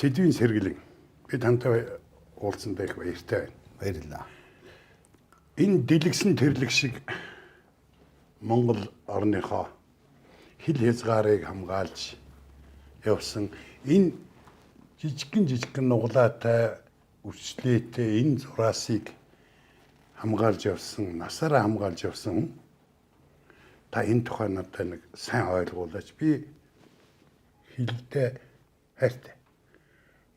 Сэдвийн сэргэлэн би тантай уулзсандаа их баяртай байна. Баярлалаа. Энэ дэлгсэн тэрлэг шиг Монгол орныхоо хил хязгаарыг хамгаалж явсан энэ жижигхэн нуглаатай өрчлөөтэй энэ зураасыг хамгаалж явсан, насаараа хамгаалж явсан та энэ тухай надад нэг сайн ойлгуулаач. Би хилдээ хайртай.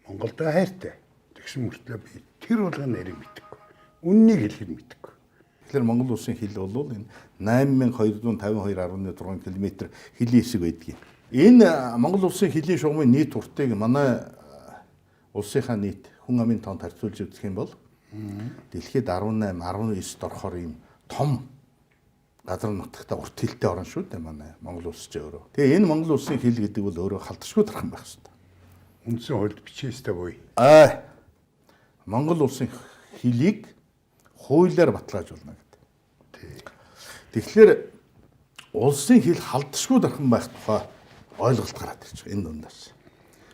Монголдоо хайртай. Тэгсэн мөртлөө би тэр болгоо нэрийг мэдгүй. Үннийг хэлэхэд мэдгүй. Тэгэхээр Монгол улсын хил бол энэ 8252.6 км хилийн хэсэг байдгийг. Энэ Монгол улсын хилийн шугамын нийт уртыг манай улсынхаа нийт хүн амын тоонд харьцуулж үзэх юм бол дэлхийд 18, 19-д орохоор ийм том газар нутагта урт хилтэй орн шүү дээ манай Монгол улс ч өөрөө. Тэгээ энэ Монгол улсын хил гэдэг бол өөрөө халташгүй дархан байх хэрэгтэй. Үндсэн хуульд бичээстэй буй. Монгол улсын хилийг хуулиар баталгаажуулна гэдэг. Тэгэхээр улсын хил халдшгүй дархан байх тухай ойлголт гараад ирж байгаа энэ дундаас.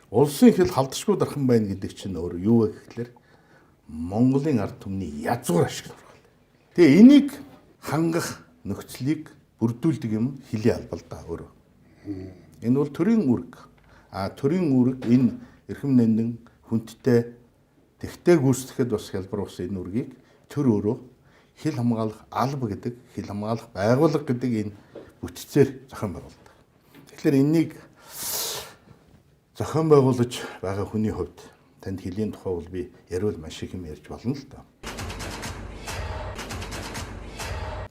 Улсын хил халдшгүй дархан байна гэдэг чинь өөр юу вэ гэхээр Монголын ард түмний язгуур ашиг нургал. Тэгээ энийг хангах нөхцөлийг бүрдүүлдэг юм хилийн албалдаа өөрөө. Энэ бол төрийн үүрэг. Төрийн үүрэг энэ эрхэм нэндэн хүндтэй тэгтээ гүйцэтгэхэд бас хялбар ус энэ үүргийг төр өөрөө хил хамгаалах алба гэдэг, хил хамгаалах байгууллага гэдэг энэ бүтцээр зохион байгуулдаг. Тэгэхээр энэнийг зохион байгуулж байгаа хүний хувьд танд хилийн тухай бол би ярил маш их юм ярьж болно л доо.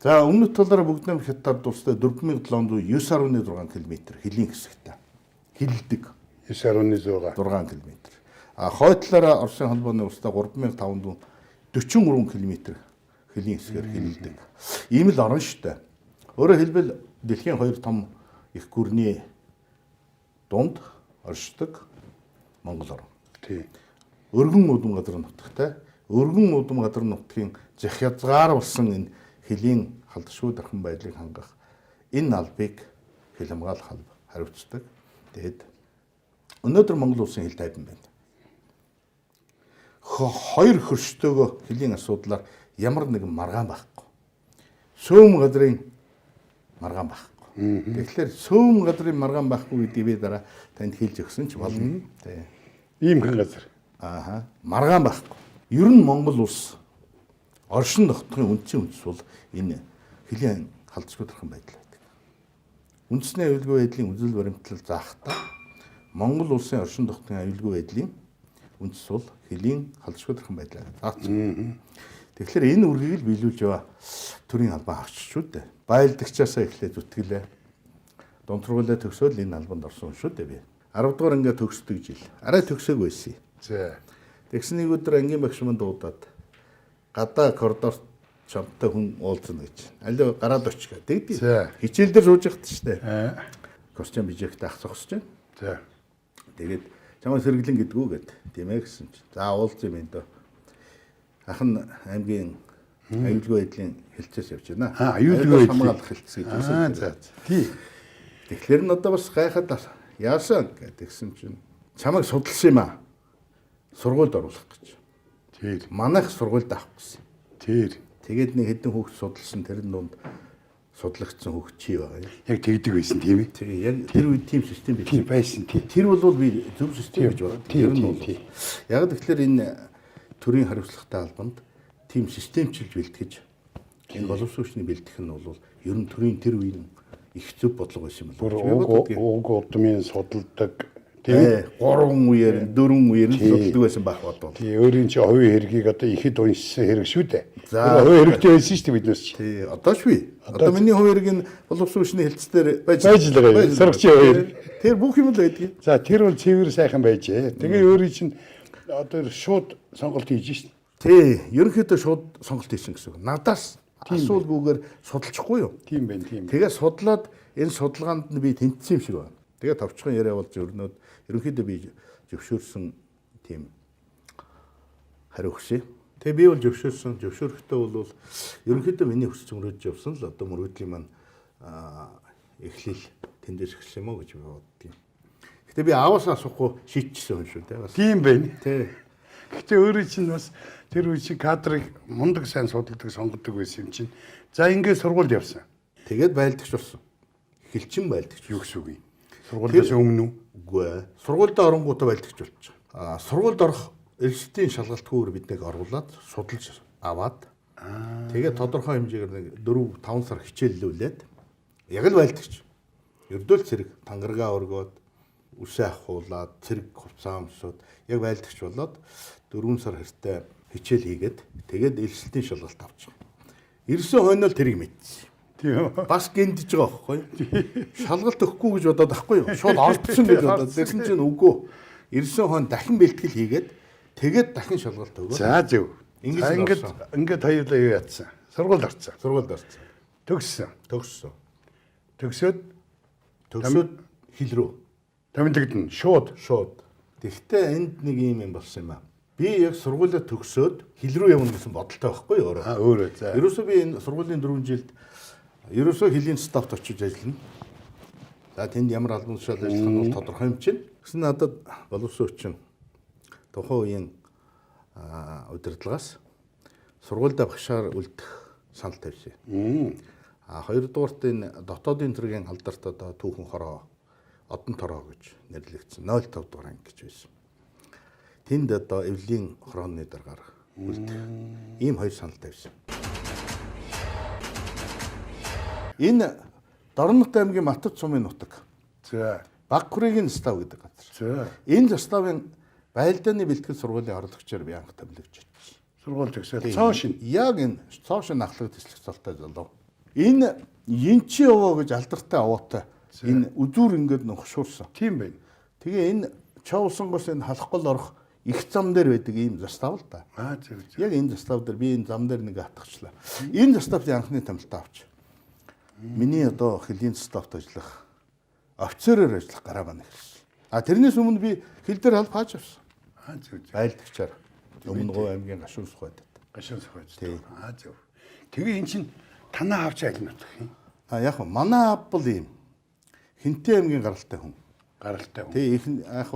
За өмнөд талаараа бүгднэм хятад тусдаа 4709.6 км хилийн хэсэгтэй хилдэг 9.6 км. Хойдлаараа Оросын холбооны устдаа 3543 км хилийн хэсгээр хилдэг. Ийм л орн штэ. Өөрөөр хэлбэл дэлхийн хоёр том их гүрний дунд оршдог Монгол орн. Тийм. Өргөн удам газар нутагтай. Өргөн удам газар нутгийн зах хязгаар болсон энэ хилийн халдшгүй дархан байдлыг хангах энэ албыг хил хамгаалах алба хариуцдаг. Тэгэд өнөөдөр Монгол улсын хил тайван байна. Хоёр хөрштөөгөө хилийн асуудлаар ямар нэгэн маргаан байхгүй. Сөөм газрын маргаан байхгүй. Тэгэхээр сөөм газрын маргаан байхгүй гэдгийг би дараа танд хэлж өгсөн ч болно. Тий. Ийм хэн газар. Маргаан байхгүй. Ер нь Монгол улс оршин тогтохын үндсэн үндэс бол энэ хилийн халдшгүй дархан байдал байдаг. Үндэсний аюулгүй байдлын үзэл баримтлал заахтаа Монгол улсын оршин тогтохын аюулгүй байдлын үндэс бол хилийн халдшгүй дархан байдал заасан. Тэгэхээр энэ үргийг л биелүүлж яваа төрийн албан авч шүү дээ. Байлдагчаасаа эхлээд зүтгэлээ. Донторгуулаа төгсөөл энэ албанд орсон шүү дээ би. 10 дугаар ингээ төгсдөг жил. Арай төгсөөг байсан. За. Тэгсэн нэг өдөр ангийн багш манд дуудаад гадаа коридорт чамтай хүн уулзна гэж. Аль гараад оч гэдэг. Хичээл дээр сууж явахт штэ. Костюм бижэхтэй ах зогсож байна. За. Тэгээд чамаа сэргэлэн гэдгүү гэд. Тийм ээ гэсэн чинь. За уулз юм энэ дөө. Ахын аймгийн аюулгүй байдлын хэлцээс явж байна. Аюулгүй байдлын хамгаалах хэлтс гэж үсэн. За. Тий. Тэгэхээр н одоо бас гайхаад яасан гэдгсэн чинь чамайг судалсан юм аа. Сургуульд оруулах гэж. Тэр. Манайх сургуульд авах гэсэн. Тэр. Тэгээд нэг хэдэн хүүхд судалсан тэрэн донд судлагдсан хүүхд чи байгаа юм. Яг тэгдэг байсан тийм ээ. Тэгээ яг тэр үед team систем Тийм байсан тийм. Тэр бол би зөв систем гэж боддог. Тийм. Яг тэгэхээр энэ төрийн хариуцлагатай албанд team системчилж бэлтгэж энэ боловсруучны бэлтгэх нь бол ер нь төрийн тэр үеийн их зөв бодлого байсан юм байна. Уг удмын судалдаг тийм ээ. 3 үеэр 4 үеэр судалдаг байсан байх бодвол. Тий, өөрийн чи хувийн хэргийг одоо ихэд уншсан хэрэг шүү дээ. За хувийн хэрэгтэй байсан шүү дээ биднээс чи. Тий, одоо ч би. Одоо миний хувийн хэрэг нь боловсруучны хэлцээр байж байгаа. Сурагчийн хувийн. Тэр бүх юм л байдгийг. За тэр бол цэвэр сайхан байжээ. Тэгээ өөрийн чинь одоо шууд сонголт хийж шин. Тий, ерөнхийдөө шууд сонголт хийсэн гэсэн үг. Надаас асуулгүйгээр судалчихгүй юу? Тийм байна, тийм. Тэгээ судлаад энэ судалгаанд нь би тэнцсэн юм шиг байна. Тэгээ товчхон яриа болж өрнөд ерөнхийдөө би зөвшөөрсөн тийм хариу өгсөн. Тэгээ би бол зөвшөөрөхдөө бол ерөнхийдөө миний хүсэж мөрөж явсан л одоо мөрөөдлийн маань эхлэл тэндээс эхэлсэн юм уу гэж боддгийн. Гэтэ Тэгээ би ааваас асуухгүй шийдчихсэн юм шүү дээ. Бас. Тийм байна. Тий. Гэтэ өөрөө чинь бас тэр үе чи кадрыг мундаг сайн судалдаг, сонгодог байсан юм чинь. За ингээд сургуульд явсан. Тэгээд байлдагч болсон. Эхэлчин байлдагч. Юу гэсэн үг юм? Сургуулиас өмнө үү? Үгүй ээ. Сургуульд оронгуудаа байлдагч болчих. Сургуульд орох эрсдлийн шалгалтгүйгээр биднийг оруулаад судалж аваад тэгээд тодорхой хэмжээгээр нэг 4-5 сар хичээллүүлээд яг л байлдагч. Ердөөл цэрэг тангаргаа өргөөд үсээ ахуулаад цэрэг хувцас өмсөд яг байлдагч болоод 4 сар хэртэ хичээл хийгээд тэгээд эрсдлийн шалгалт авчих. Ирсэн хойноо л тэрийг мэдсэн. Тийм. Бас гиндэж байгаа байхгүй юу? Шалгалт өгөхгүй гэж бодоод ахгүй юу? Шууд орцсон гэж бодоод. Тэгсэн чинь үгүй. Ирсэн хон дахин бэлтгэл хийгээд тэгээд дахин шалгалт өгөө. За зөв. Ингээд Ингээд хоёулаа юу ятсан? Сургуульд орсон. сургуульд орсон. Төгссөн. Төгсөөд хил рүү Томилогдно. Шууд. Тэгвэл энд нэг юм болсон юм аа. Би яг сургуулиа төгсөөд хил рүү явна гэсэн бодолтой байхгүй юу өөрөө. Өөрөө. За. Ерөөсөө би энэ сургуулийн 4 жилд ерөөсөө хилийн стафт очиж ажиллана. За тэнд ямар албан тушаал ажиллах нь бол тодорхой юм чинь. Гэсэн надад боловсон хүчин тухайн үеийн удирдлагаас сургуультай багшаар үлдэх санал тавьсан. Хоёрдугаарт энэ дотоодын цэргийн алдарт одоо түүхэн хороо, одон тороо гэж нэрлэгдсэн 0.5 дугаар анги гэж байсан. Тэнд одоо эвлийн хорооны дараагаар үлдэх ийм хоёр санал тавьсан. Энэ Дорнот аймгийн Матад сумын нутаг. За. Багкүрийн застав гэдэг газар. За. Энэ заставын байлдааны бэлтгэл сургуулийн орлогчоор би анх томилогдож байна. Сургууль төгсөөд цоошин. Яг энэ цоошин ахлах төслөх цолтой залуу. Энэ Янчи овоо гэж алдартай овоотой энэ үзүүр ингээд нөхшуурсан. Тийм байна. Тэгээ энэ Чоусонгоос энэ халахгүй орох их зам дээр байдаг ийм застав л да. Зөв. Яг энэ застав дээр би энэ зам дээр нэг атгачлаа. Энэ заставын анхны томилтоо авч. Миний одоо хилийн заставт ажиллах офицерээр ажиллах гараа маань ирсэн. Тэрнээс өмнө би хил дээр халт хааж авсан. Зөв. Байлдагчаар Өмнөгов аймгийн Гашуун Сухайд. Гашуун Сухайд. Зөв. Тэгээ эн чинь танаа авч айлнах юм. Яг нь манай аав бол ийм Хинтээ аймгийн гаралтай хүн. Тэгээ их яг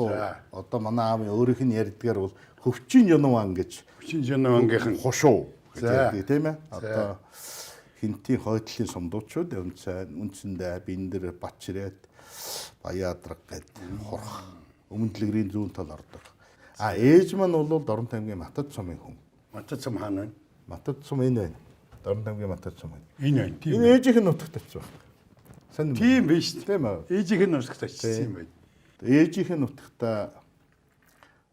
одоо манай аавын өөрийнх нь ярьдгаар бол хөвчин Жонван гэж. Хөвчин Жонвангийнхан хошуу гэдэг тийм ээ. Одоо Хинтийн хойдлын сумдуучууд үндсэндээ Биндэр, Батчирээд, Баяадраг гэдэг хорх өмнөдлөгрийн зүүн тал ордог. Ээж маань бол Дорнот аймгийн Матад сумын хүн. Матад сум хаана вэ? Матад сум энэ байна. Дорнот аймгийн Матад сум байна. Энэ байна. Тийм. Энэ ээжийнх нь нутагт очив. Тийм биш тийм ээ. Ээжийнх нь нутагт очсон юм байна. Ээжийнх нь нутагтаа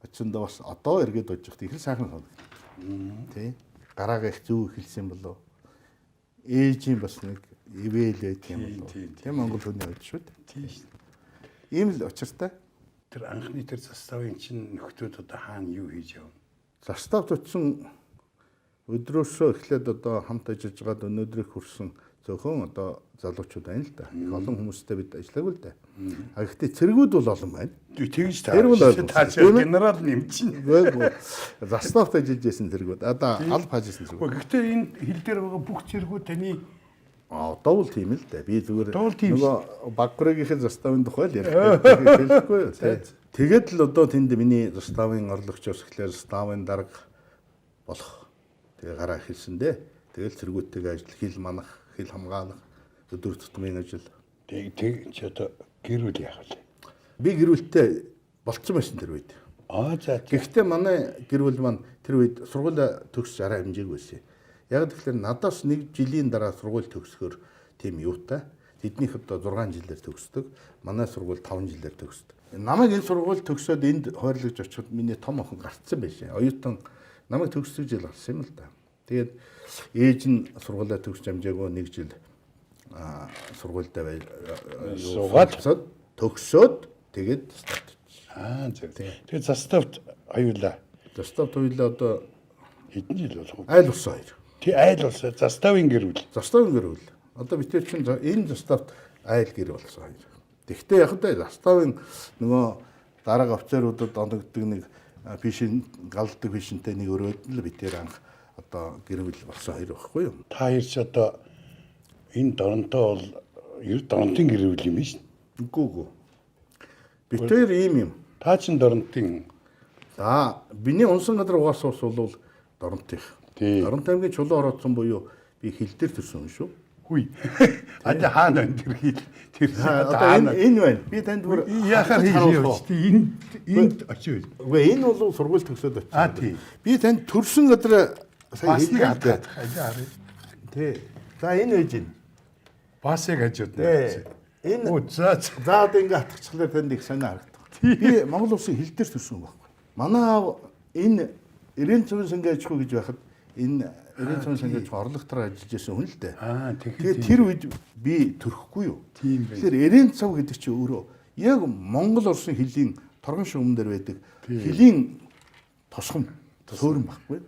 очиндоо бас одоо эргээд очиж их сайхан санагдав. Тий. Гараагаа их зүү эхэлсэн болов. Ээжийн бас нэг ивэл байт юм болов. Тийм Монгол хүний үед шүү дээ. Тийм. Ийм л учиртай. Тэр анхны тэр заставын чинь нөхдүүд одоо хаана юу хийж явна? Заставд очсон өдрөөсөө эхлээд одоо хамт ажиллаж байгаад өнөөдрийг хүрсэн зөвхөн одоо залуучууд байна л да. Их олон хүмүүстэй бид ажиллаагүй л да. Гэхдээ цэргүүд бол олон байна. Тэгж таа. Генерал нэмчин. Заставд ажиллаж байсан цэргүүд. Одоо аль хаажсэн цэргүүд. Гэхдээ энэ хил дээр байгаа бүх цэргүүд таны одоо бол тийм л да. Би зүгээр нөгөө Багкүрийн заставын тухай л ярихгүй юу. Тэгээд л одоо тэнд миний заставын орлогчоос эхлээд заставын дарга болох. Тэгээ гараа эхэлсэн дээ. Тэгэл цэргүүдтэйгээ ажил, хил манах, хил хамгаалах, өдөр тутмын ажил. Тэг чи одоо гэр бүл яах вэ? Би гэр бүлтэй болцсон байсан тэр үед. За. Гэхдээ манай гэр бүл маань тэр үед сургуулаа төгсөж арай хэмжээгүй байсан. Яг тэгэхээр надаас нэг жилийн дараа сургууль төгсөхөр тийм юутай. Тэднийх одоо 6 жилээр төгсдөг. Манай сургууль 5 жилээр төгсдөг. Намайг энэ сургууль төгсөөд энд хойрлогч очиход миний том охин гарцсан байсан. Оюутан намайг төгсөж жил гарсан юм л да. Тэгээд ээж нь сургуулаа төгсөж амжаагүй нэг жил сургуультай суугаад төгсөөд тэгээд зөв. Тэгээд заставт аюулаа. Заставт аюулаа одоо хэдэн жил болох вэ? Айл болсон хоёр. Тий айл болсон. Заставын гэр бүл. Заставын гэр бүл. Одоо бид тэр чинь энэ заставт айл гэр болсон хоёр. Тэгвэл яг л заставын нөгөө дарга офицеруудад оногддог нэг фишин галдаг фишинтэй нэг өрөөд л бид тэр анх одоо гэр бүл болсон хоёр байхгүй юу? Та хоёр ч одоо энэ Доронтой бол ер Доронтын гэр бүл юм биш үү? Үгүй. Бид хоёр ийм юм. Та чин Доронтын. За миний унсан газар угаасан ус бол Доронтын. Тий. Доронт аймгийн чулуу ороодсон буюу би хил дээр төрсөн юм шүү. Хүй. Ада хаана тэр хил тэр Одоо энэ байна. Би танд бүр яхаар хийлээ. Энд очив. Үгүй энэ бол сургууль төгсөөд очив. Тий. Би танд төрсөн газар сая Бас нэг хэлээд. хараа. Тий. За энэ байж гин. Бас яг хажууд. Энэ Оо за за одоо ингээ хатгчлаар танд их санаа харагдав. Би Монгол улсын хил дээр төрсөн байхгүй. Манай аав энэ 90 цэвэн сангийн аж ахуй гэж байхад энэ 90 цэвэн сангийн аж ахуй орлоготроо ажиллаж байсан хүн л дээ. Тэгээд тэр үед би төрөхгүй юу? Тэгэхээр 90 цав гэдэг чинь өөрөө яг Монгол улсын хилийн торгон шугам дээр байдаг хилийн тосгон сөөрөн байхгүй.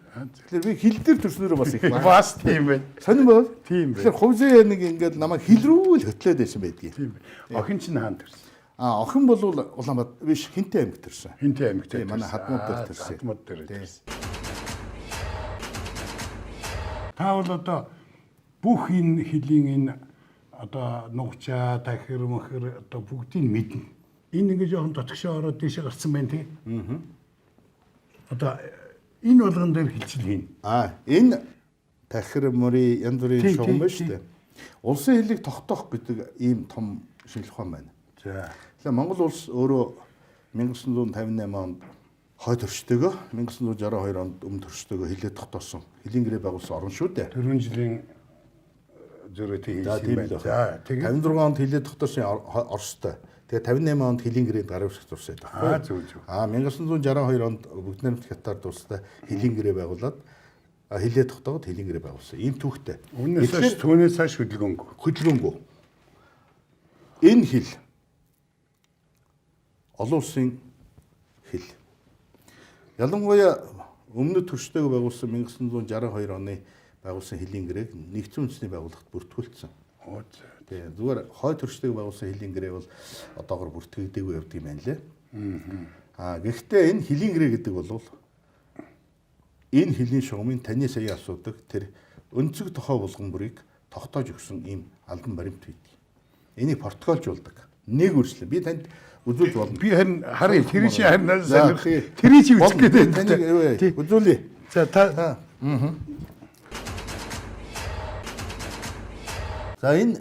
Тэгэхээр би хил дээр төрснөөрөө бас их байна. бас тийм байна. Сонин бол. Тийм байна. Тэгэхээр хувьсээ нэг ингээд намайг хил рүү л хөтлөөд байсан байдгийг. Тийм байна. Охин чинь хаан төрсөн. Охин бол Улаанбаатар биш Хинтээ аймагт төрсөн. Хинтээ аймагт төрсөн. Манай хадмууд дээр төрсөн. Хадмууд дээр төрсөн. Та бол одоо бүх энэ хилийн энэ одоо нугчаа, тахир, махир одоо бүгдийг мэднэ. Энэ ингээ жоохон дотгошоо ороод дэше гарсан байна тий. Одоо энэ болгон дээр хилчил хийн. Энэ тахир мөрий янз бүрийн шугам байна шүү дээ. Улсын хилийг тогтоох гэдэг ийм том шинжилх ухаан байна. За. Тэгэхээр Монгол улс өөрөө 1958 онд хой төрчтэйгөө 1962 онд өмнө төрчтэйгөө хилээ тогтоосон. Хилийн гэрээ байгуулсан орн шүү дээ. 4 жилийн зөрөөтэй хийсэн байна. За тэгээд 56 онд хилээ тогтоосон Оростой. Тэгээд 58 онд хилийн гэрээнд гар авсах турсаад байна. Зөв зөв. 1962 онд бүгд найрамд хятад тусдаа хилийн гэрээ байгуулад хилээ тогтоогод хилийн гэрээ байгуулсан. Ийм түүхтэй. Үүнээс түүнээс хойш хөдөлгөөнгүй. Энэ хил олон улсын хил. Ялангуяа өмнөд төрчтэйг байгуулсан 1962 оны байгуулсан хилийн гэрээг нэгдсэн үндэсний байгууллагт бүртгүүлсэн. Тэгээ зүгээр хой төрчтэйг байгуулсан хилийн гэрээ бол одоогор бүртгэгдээгүй явдаг юм байна лээ. Гэхдээ энэ хилийн гэрээ гэдэг бол энэ хилийн шугамын таны сая асуудаг тэр өнцөг тохой булган бүрийг тогтоож өгсөн ийм албан баримт байдаг. Энийг протоколжуулдаг. Нэг үржлэн. Би танд үзүүлж болно. Би харин тэр чи харин тэр чи үзэх гэдэг таныг үзүүлье. За та За энэ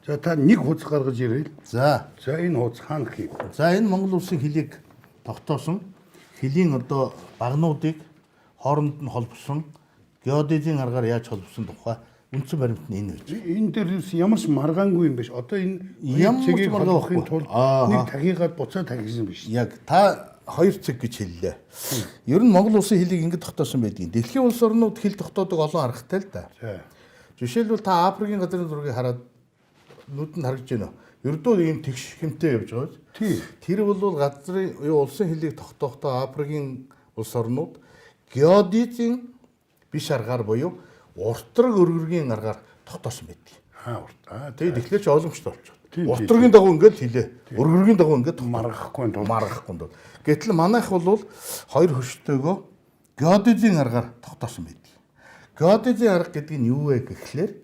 та нэг хуц гаргаж ирээл. За энэ хуц хаана гэх юм? За энэ Монгол улсын хилийг тогтоосон хилийн одоо багнуудыг хооронд нь холбосон геодезийн аргаар яаж холбосон тухай үндсэн баримт нь энэ байж. Энэ дээр ямар ч маргаангүй юм биш. Одоо энэ цэгийг холбохын тулд нэг тагигаад буцаа тагисан биш. Яг та 2 цаг гэж хэллээ. Ер нь Монгол улсын хилийг ингэж тогтоосон байдгийг. Дэлхийн улс орнууд хил тогтоодог олон аргатай л да. Жишээлбэл та Африкийн газрын зургийг хараад нүдэнд харагдж байна уу? Ердөө ийм тэгш хэмтэй явж байгаа. Тэр бол газрын улсын хилийг тогтоохдоо Африкийн улс орнууд геодезийн биш аргаар буюу уртраг өргөргийн аргаар тогтоосон байдгийг. Тэгээд тэгэхээр ч ойлгомжтой болчихсон. Уртрагын дагуу ингээд хилээ. Өргөргийн дагуу ингээд маргахгүй тул. Гэтэл манайх бол хоёр хөшөлтөөгөө геодезийн аргаар тогтоосон байдаг. Геодезийн арга гэдэг нь юу вэ гэхлээр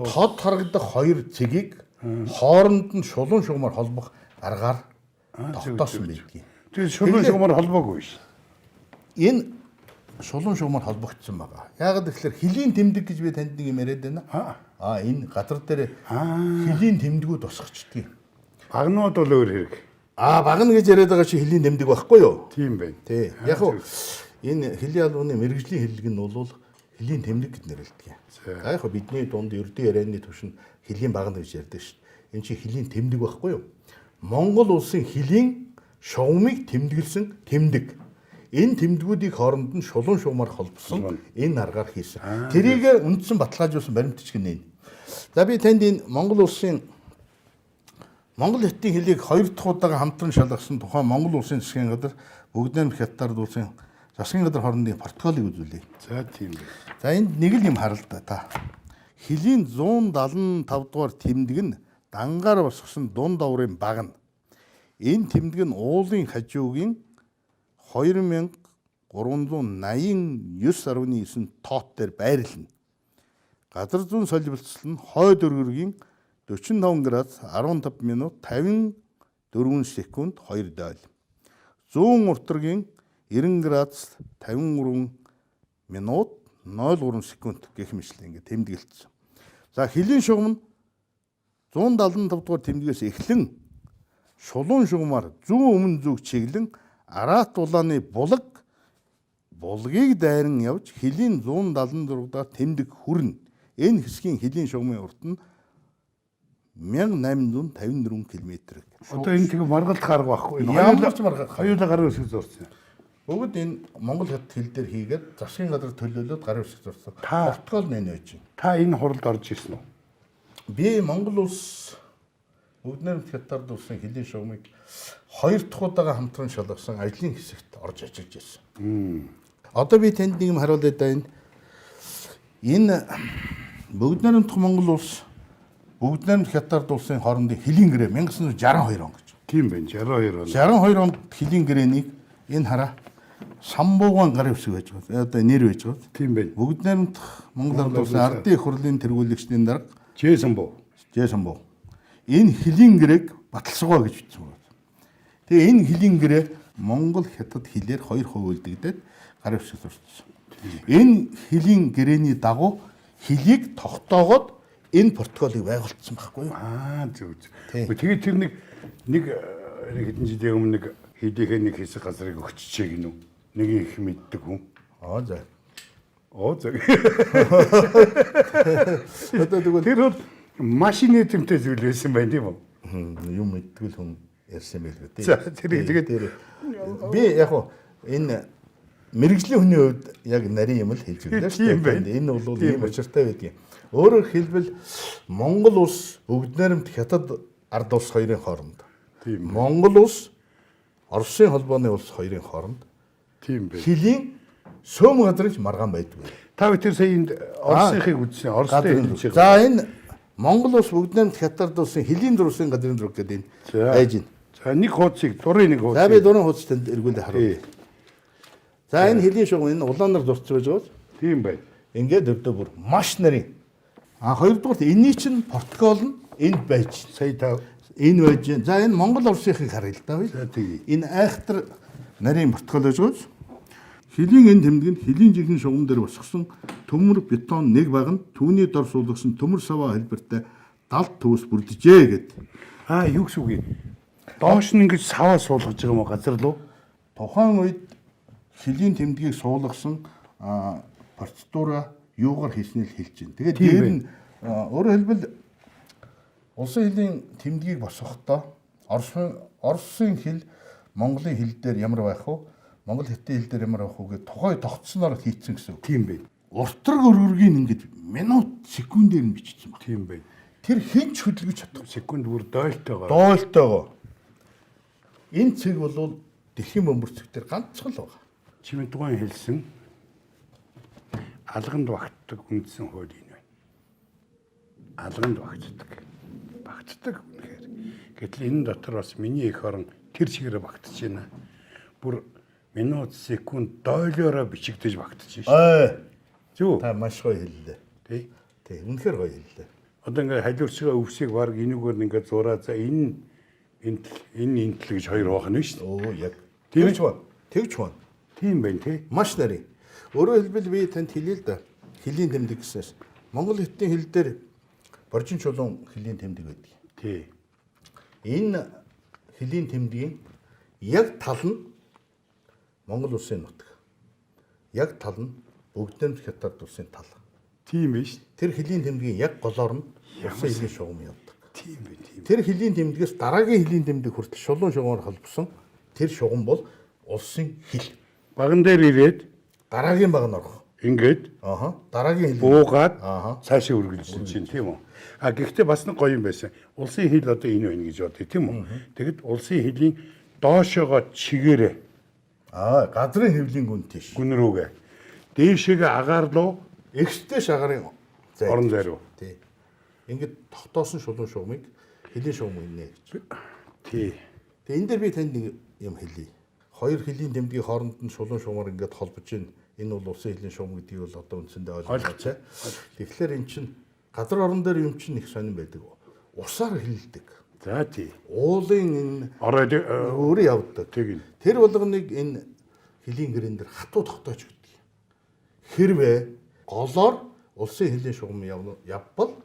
тод харагдах хоёр цэгийг хооронд нь шулуун шугамаар холбох аргаар тогтоосон байдаг. Тэгээд шулуун шугамаар холбоогүй ш. Энэ шулуун шугамаар холбогдсон байгаа. Яагаад гэвэл хилийн тэмдэг гэж би танд нэг юм яриад байна. Энэ газар дээр хилийн тэмдгүүд босгочдөг. Багнууд бол өөр хэрэг. Багна гэж яриад байгаа чи хилийн тэмдэг байхгүй юу? Тийм байна. Тий. Яг уу энэ хилийн албаны мэрэгжлийн хэллэг нь бол хилийн тэмдэг гэж нэрлэдэг. За яг бидний дунд ердөө ярианы түвшинд хилийн багна гэж ярьдаг шүү дээ. Энэ чи хилийн тэмдэг байхгүй юу? Монгол улсын хилийн шугамыг тэмдэглэсэн тэмдэг. Энэ тэмдгүүдийг хооронд нь шулуун шугамаар холбосон энэ аргаар хийсэн. Тэрийг үндсэн баталгаажуулсан баримтч гинэ. За би танд энэ Монгол улсын Монгол хотын хилийг 2 дахь удаага хамтран шалгасан тухайн Монгол улсын засгийн газар бүгд найрамд хятад улсын засгийн газар хоорондын протоколыг үзүүлье. За тийм байна. За энд нэг л юм харал да та. Хилийн 175 дугаар тэмдэг нь дангаар босгосон дунд даврын багна. Энэ тэмдэг нь уулын хажуугийн 2389.9 тоот дээр байрлана. Газар зүүн солилцол нь хойд өргөргийн 45 градус 15 минут 50 4 секунд 2 дайл. Зүүн уртрагийн 90 градус 53 минут 03 секунд гэх мэтлээ ингээд тэмдэглэсэн. За хилийн шугам нь 175 дугаар тэмдгээс эхлэн шулуун шугамар зүүн өмнө зүг чиглэн араат улааны булгийг дайран явж хилийн 176 дахь тэмдэг хүрнэ. Энэ хэсгийн хилийн шугамын урт нь 1854 км. Одоо энэ тэгээ маргалдах арга байхгүй. Ямар ч маргалдах. Хоёулаа гарын үсэг зурсан. Бүгд энэ Монгол хот хил дээр хийгээд засгийн газар төлөөлөд гарын үсэг зурсан. Та- Протокол нь энэ байж байна. Та энэ хуралд орж ирсэн үү? Би Монгол улс Бүгд найрамд хятад улсын хилийн шугамыг 2 дахь удаага хамтран шалгасан ажлын хэсэгт орж ажиллаж байсан. Одоо би танд нэг юм харуулъя да энэ. Энэ Бүгд найрамд Монгол улс Бүгд найрамд хятад улсын хоорондын хилийн гэрээ 1962 он гэж. Тийм байна. 62 он. 62 онд хилийн гэрээнийг энэ хараа Самбууган гарын үсэг байж байгаа. Одоо нэр байж байгаа. Тийм байна. Бүгд найрамд Монгол улсын ардын их хурлын тэргүүлэгчдийн дарга Жэсэн боо. Жэсамбуу. Энэ хилийн гэрээг баталсгаа гэж бичсэн байна. Тэгээ энэ хилийн гэрээ Монгол хятад хилээр 2 хөвөлдөгдөд гарын үсэг зурсан. Энэ хилийн гэрээний дагуу хилийг тогтоогоод энэ протоколыг байгуулсан байхгүй юу? Зөв. Тийм. Тэгээд тэр нэг хэдэн жилийн өмнө нэг хилийнхээ нэг хэсэг газрыг өгччихээ гинүү. Нэг их мэддэг хүн. За. Зөв. Одоо тэгвэл Тэр бол машины тэмтэй зүйл байсан байна тийм үү? юм мэдтгэл хүн ярьсан байлгүй тийм. За, тэрийг тэгээд би яг хуу энэ мэрэгжлийн хүний хувьд яг нарийн юм л хэлж байлаа шүү дээ. Энэ бол ийм учиртай байдгийн. Өөрөөр хэлбэл Монгол улс Бүгд найрамд хятад ард улс хоёрын хооронд. Тийм. Монгол улс Оросын холбооны улс хоёрын хооронд тийм байна. хилийн сөөм газрын маргаан байдгүй. Та бүхэн сая энд Оросынхыг үзсэн. Оростой хэлж байгаа. За энэ Монгол улс Бүгд найрамд хятад улсын хилийн дурсын газрын зураг гэдэг энэ байж байна. За нэг хуудсыг дурын нэг За би хуудсыг. дурын хуудас танд эргүүлээ харуулъя. За энэ хилийн шугам энэ улаанаар зурцсан байж байгаа. Тийм байна. Ингээд өвдөө бүр маш нарийн. Хоёрдугаар энэний чинь протокол нь энд байж. Сая та Энэ байж. За энэ Монгол Оросынхыг харъя л да. За, тэгье. Энэ айхтар нарийн протокол байж байгаа. Хилийн энэ тэмдэг нь хилийн жинхэнэ шугам дээр босгосон төмөр бетон нэг баг нь түүний дор суулгасан төмөр саваа хэлбэртэй 70 төвс бүрдэжээ гэд. юу гэсэн үг юм? Доош нь ингэж саваа суулгаж байгаа юм уу газар руу? Тухайн үед хилийн тэмдгийг суулгасан процедура юугаар хийснийг л хэлж байна. Тэгээд Тийм дээр нь өөрөөр хэлбэл улсын хилийн тэмдгийг босгохдоо Оросын хил Монголын хил дээр ямар байх вэ? Монгол хятадын хил дээр ямар байх вэ гэж тухай тогтсноор хийцэн гэсэн үг. Тийм байна. Уртраг өргөргийг ингэж минут секундээр нь бичсэн баг. Тийм байна. Тэр хинч хөдөлгөж чадахгүй. Секунд бүр дойлтойгоо. Дойлтойгоо. Энэ цэг бол дэлхийн бөмбөрцөг дээр ганцхан л байгаа. Чимээ тухайн хэлсэн алганд багтдаг үндсэн хууль энэ байна. Алганд багтдаг. Багтдаг үнэхээр. Гэтэл энэ дотор бас миний эх орон тэр чигээрээ багтаж байна. Бүр минут секунд дойлоороо бичигдэж багтаж байна. Зүг. Та маш гоё хэллээ. Тий. Тий, үнэхээр гоё хэллээ. Одоо ингээд халиурчгаа өвсийг баг энүүгээр ингээд зураа за энэ интл гэж хоёр байх нь шүү дээ. Оо яг. Тийм Тэгж байна. Тэгж байна. Тийм байна тий. Маш нарийн. Өөрөөр хэлбэл би танд хэлье л да. Хилийн тэмдэг гэснээр Монгол хятадын хил дээр боржин чулуун хилийн тэмдэг байдаг. Тий. Энэ хилийн тэмдгийн яг тал нь Монгол улсын нутаг. Яг тал нь Бүгд найрамд хятад улсын тал. Тийм биш. Тэр хилийн тэмдгийн яг голоор нь улсын хилийн шугам явдаг. Тийм бай тийм. Тэр хилийн тэмдгээс дараагийн хилийн тэмдэг хүртэл шулуун шугамаар холбосон тэр шугам бол улсын хил. Баган дээр ирээд Дараагийн баг нь орох. ингээд Дараагийн хил. буугаад цаашаа үргэлжлэж чинь тийм үү. Гэхдээ бас нэг гоё юм байсан. Улсын хил одоо энэ байна гэж бодъё тийм үү. Тэгэд улсын хилийн доошоогоо чигээрээ Газрын хэвлийн гүн тийш. гүн рүүгээ дээшээгээ агаар руу Экстэй шагарын орон зай руу. Тий. Ингээд тогтоосон шулуун шугамыг хилийн шугам гинэ гэж. Тий. Тэгээ энэ дээр би танд нэг юм хэлье. Хоёр хилийн тэмдгийн хооронд нь шулуун шугамар ингээд холбож байна. Энэ бол улсын хилийн шугам гэдгийг бол одоо үндсэндээ ойлгоцаа. Тэгэхээр эн чинь газар орон дээр юм чинь их сонирн байдаг. Усаар хилдэг. За тий. Уулын энэ Ороод өөрөө явдаг. тэг. Тэр болгоныг энэ хилийн гэрэн дээр хатуу тогтоож өгдөг. Хэрвээ голоор улсын хилийн шугам явбал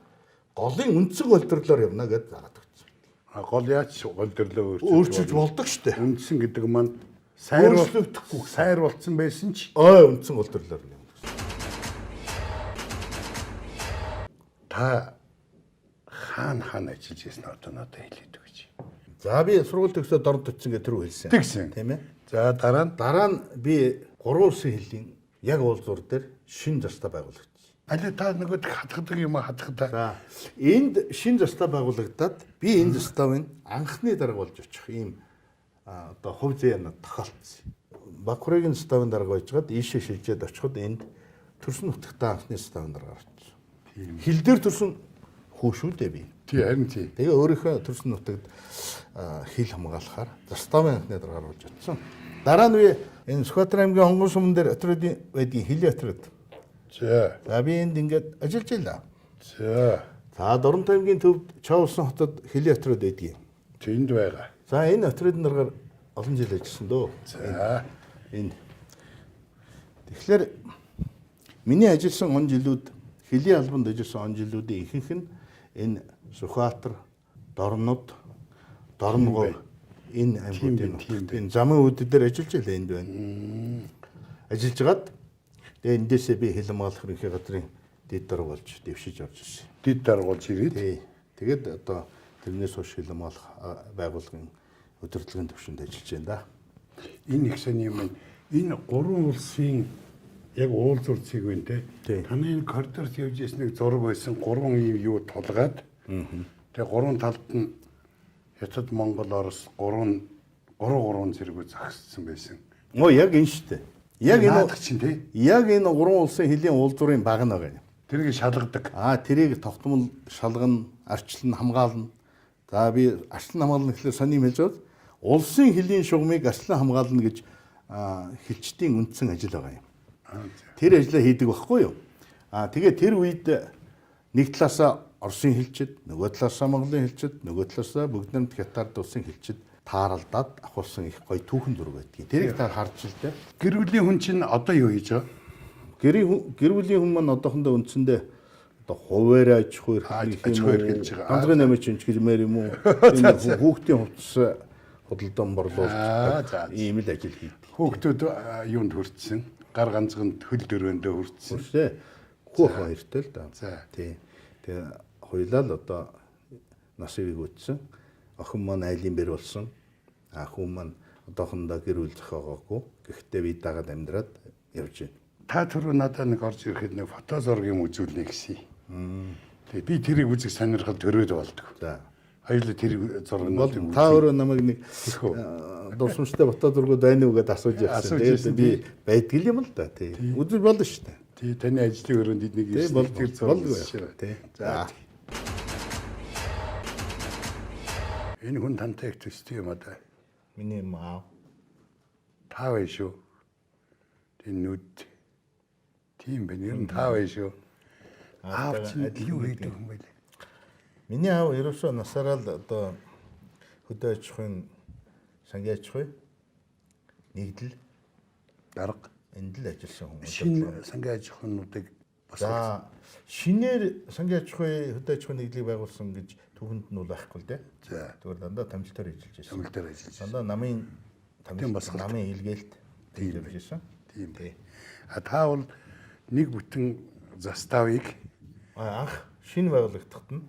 голын үндсэн голдрлоор явна гэж зараад өгсөн. Гол яаж голдөрлөө Өөрчилж болдог шүү дээ. үндсэн гэдэг маань Өөрчлөгдөхгүй. сайр болцсон байсан ч Үндсэн голдрлоор явна. та хаана ажиллаж ирсэн одоо надад хэлээд өгч. За би сургууль төгсөөд дорд төцсөн гэж тэр хэлсэн. Тэгсэн. Тийм ээ. За дараа Дараа нь би 3 улсын хилийн яг уулзуур дээр шин застаа байгуулагдсан. аль та нөгөө хатгадаг юм хатгадаг. За энд шин застаа байгуулагдаад би энэ заставын анхны дарга болж очих ийм одоо хувь зээнэ тохиолдсон. Бакурыгийн заставын дарга байжгаад ийшээ шилжээд очиход энд төрсөн нутагтаа анхны заставын дарга орчихсон. Хил дээр төрсөн хүү шүү дээ би. Тий харин тий. Тэгээ өөрийнхөө төрсөн нутагт хил хамгаалахаар заставын анхны даргаар болж очсон. Дараа нь би энэ Сүхбаатар аймгийн Хонгон суман дээр отродын байдгийн хилийн отрод. За. За би энд ингээд ажиллаж байлаа. За. За Доронт аймгийн төвд Чавлсан хотод хилийн отрод байдгийн. Тэнд байгаа. За энэ отродын даргаар олон жил ажилласан дөө. За. Энэ. Тэгэхээр миний ажилласан он жилүүд хилийн албанд ажилласан он жилүүдийн ихэнх нь энэ Сүхбаатар, Дорнод, Дорногов энэ аймагуудын энэ замын үүдээр дээр ажиллаж байлаа энд байна. Ажиллаж гаад тэгээ эндээсээ би хил хамгаалах ерөнхий газрын дэд дарга болж дэвшиж орж ирсэн. Дид даргуулж ирээд. Тий. Тэгээд одоо тэрнээс хойш хил хамгаалах байгууллагын удирдлагын төвшөнд ажиллаж байна да. Энэ их сони юм. Энэ гурван улсын яг уулзуур цэг байна те. Таны энэ коридорт явж ирснийг зураг байсан гурван ийм юу тулгаад. Тэгээ гурван талд нь Хятад, Монгол, Орос гурван зэрэг загссан байсан. Яг энэ шүү дээ. Яг энэ чинь те. Яг энэ гурван улсын хилийн уулзуурын баг нь байгаа юм. Тэрийг шалгадаг. Тэрийг тогтмол шалгана, арчлан хамгаална. За би арчлан хамгаална гэхлээр сони хэлж байгаа. Улсын хилийн шугамыг арчлан хамгаална гэж хилчдийн үндсэн ажил байгаа юм. Тэр ажлаа хийдэг байхгүй юу? Тэгээд тэр үед нэг талаасаа Оросын хилчид, нөгөө талаасаа Монголын хилчид, нөгөө талаасаа бүгд намд Хятад улсын хилчид тааралдаад авахулсан их гоё түүхэн зураг байдгийг. Тэрийг та харж л дээ. Гэр бүлийн хүн чинь одоо юу хийж байгаа? Гэр бүлийн хүн маань одоохондоо үндсэндээ одоо хуваарь аж ахуй эрхлэж байгаа. Ганцхан нэмэж чинь гэмээр юм уу? Энэ хүүхдийн хувцас худалдан борлуулалт ийм л ажил хийдэг. Хүүхдүүд юунд хүртсэн? Гар ганцхан хөл дөрөөндөө хүртсэн. Үгүй хүү хоёртой л да. За. Тий. Тэгээ хоёлаа л одоо насыг өгсөн. Охин маань айлын бэр болсон. Хүн маань одоохондоо гэр бүл зохиогоогүй. Гэхдээ би дагаад амьдраад явж байна. Та түрүү надад нэг орж ирэхэд нэг фото зургийг үзүүлнэ гэсэн. Тэгээ би тэрийг үзэх сонирхол төрөөд болдог. За. Хоёул тэр зургийг та өөрөө намайг нэг дурсамжтай фото зургууд байна уу гэдээ асууж явсан. Тэгээд би байдаг юм л да. Тий. Үзэл болно шүү дээ. Тий, таны ажлын өрөөнд эднийг тэр зураг тий. За. Энэ хүн тантай их төстэй юм одоо. Миний маа. Тав ээ шүү. Тэр нүд. Тийм байна. Ер нь тав ээ шүү. Аав чинь юу хийдэг юм бэ? Миний аав ерөөсөө насаараа л одоо хөдөө аж ахуйн сангийн аж ахуй нэгдэл дарга энд л ажилласан хүн. Шинэ сангийн аж ахуйнуудыг бас шинээр сангийн аж ахуй хөдөө аж ахуйн нэгдлийг байгуулсан гэж түүхэнд нь бол байхгүй л дээ. За. Тэгвэл дандаа тамилтаар ажиллаж байсан. тамилтаар ажиллаж. Дандаа намын илгээлт ажиллаж байсан. Тийм тий. Та бол нэг бүтэн заставыг анх шинэ байгуулагдахад нь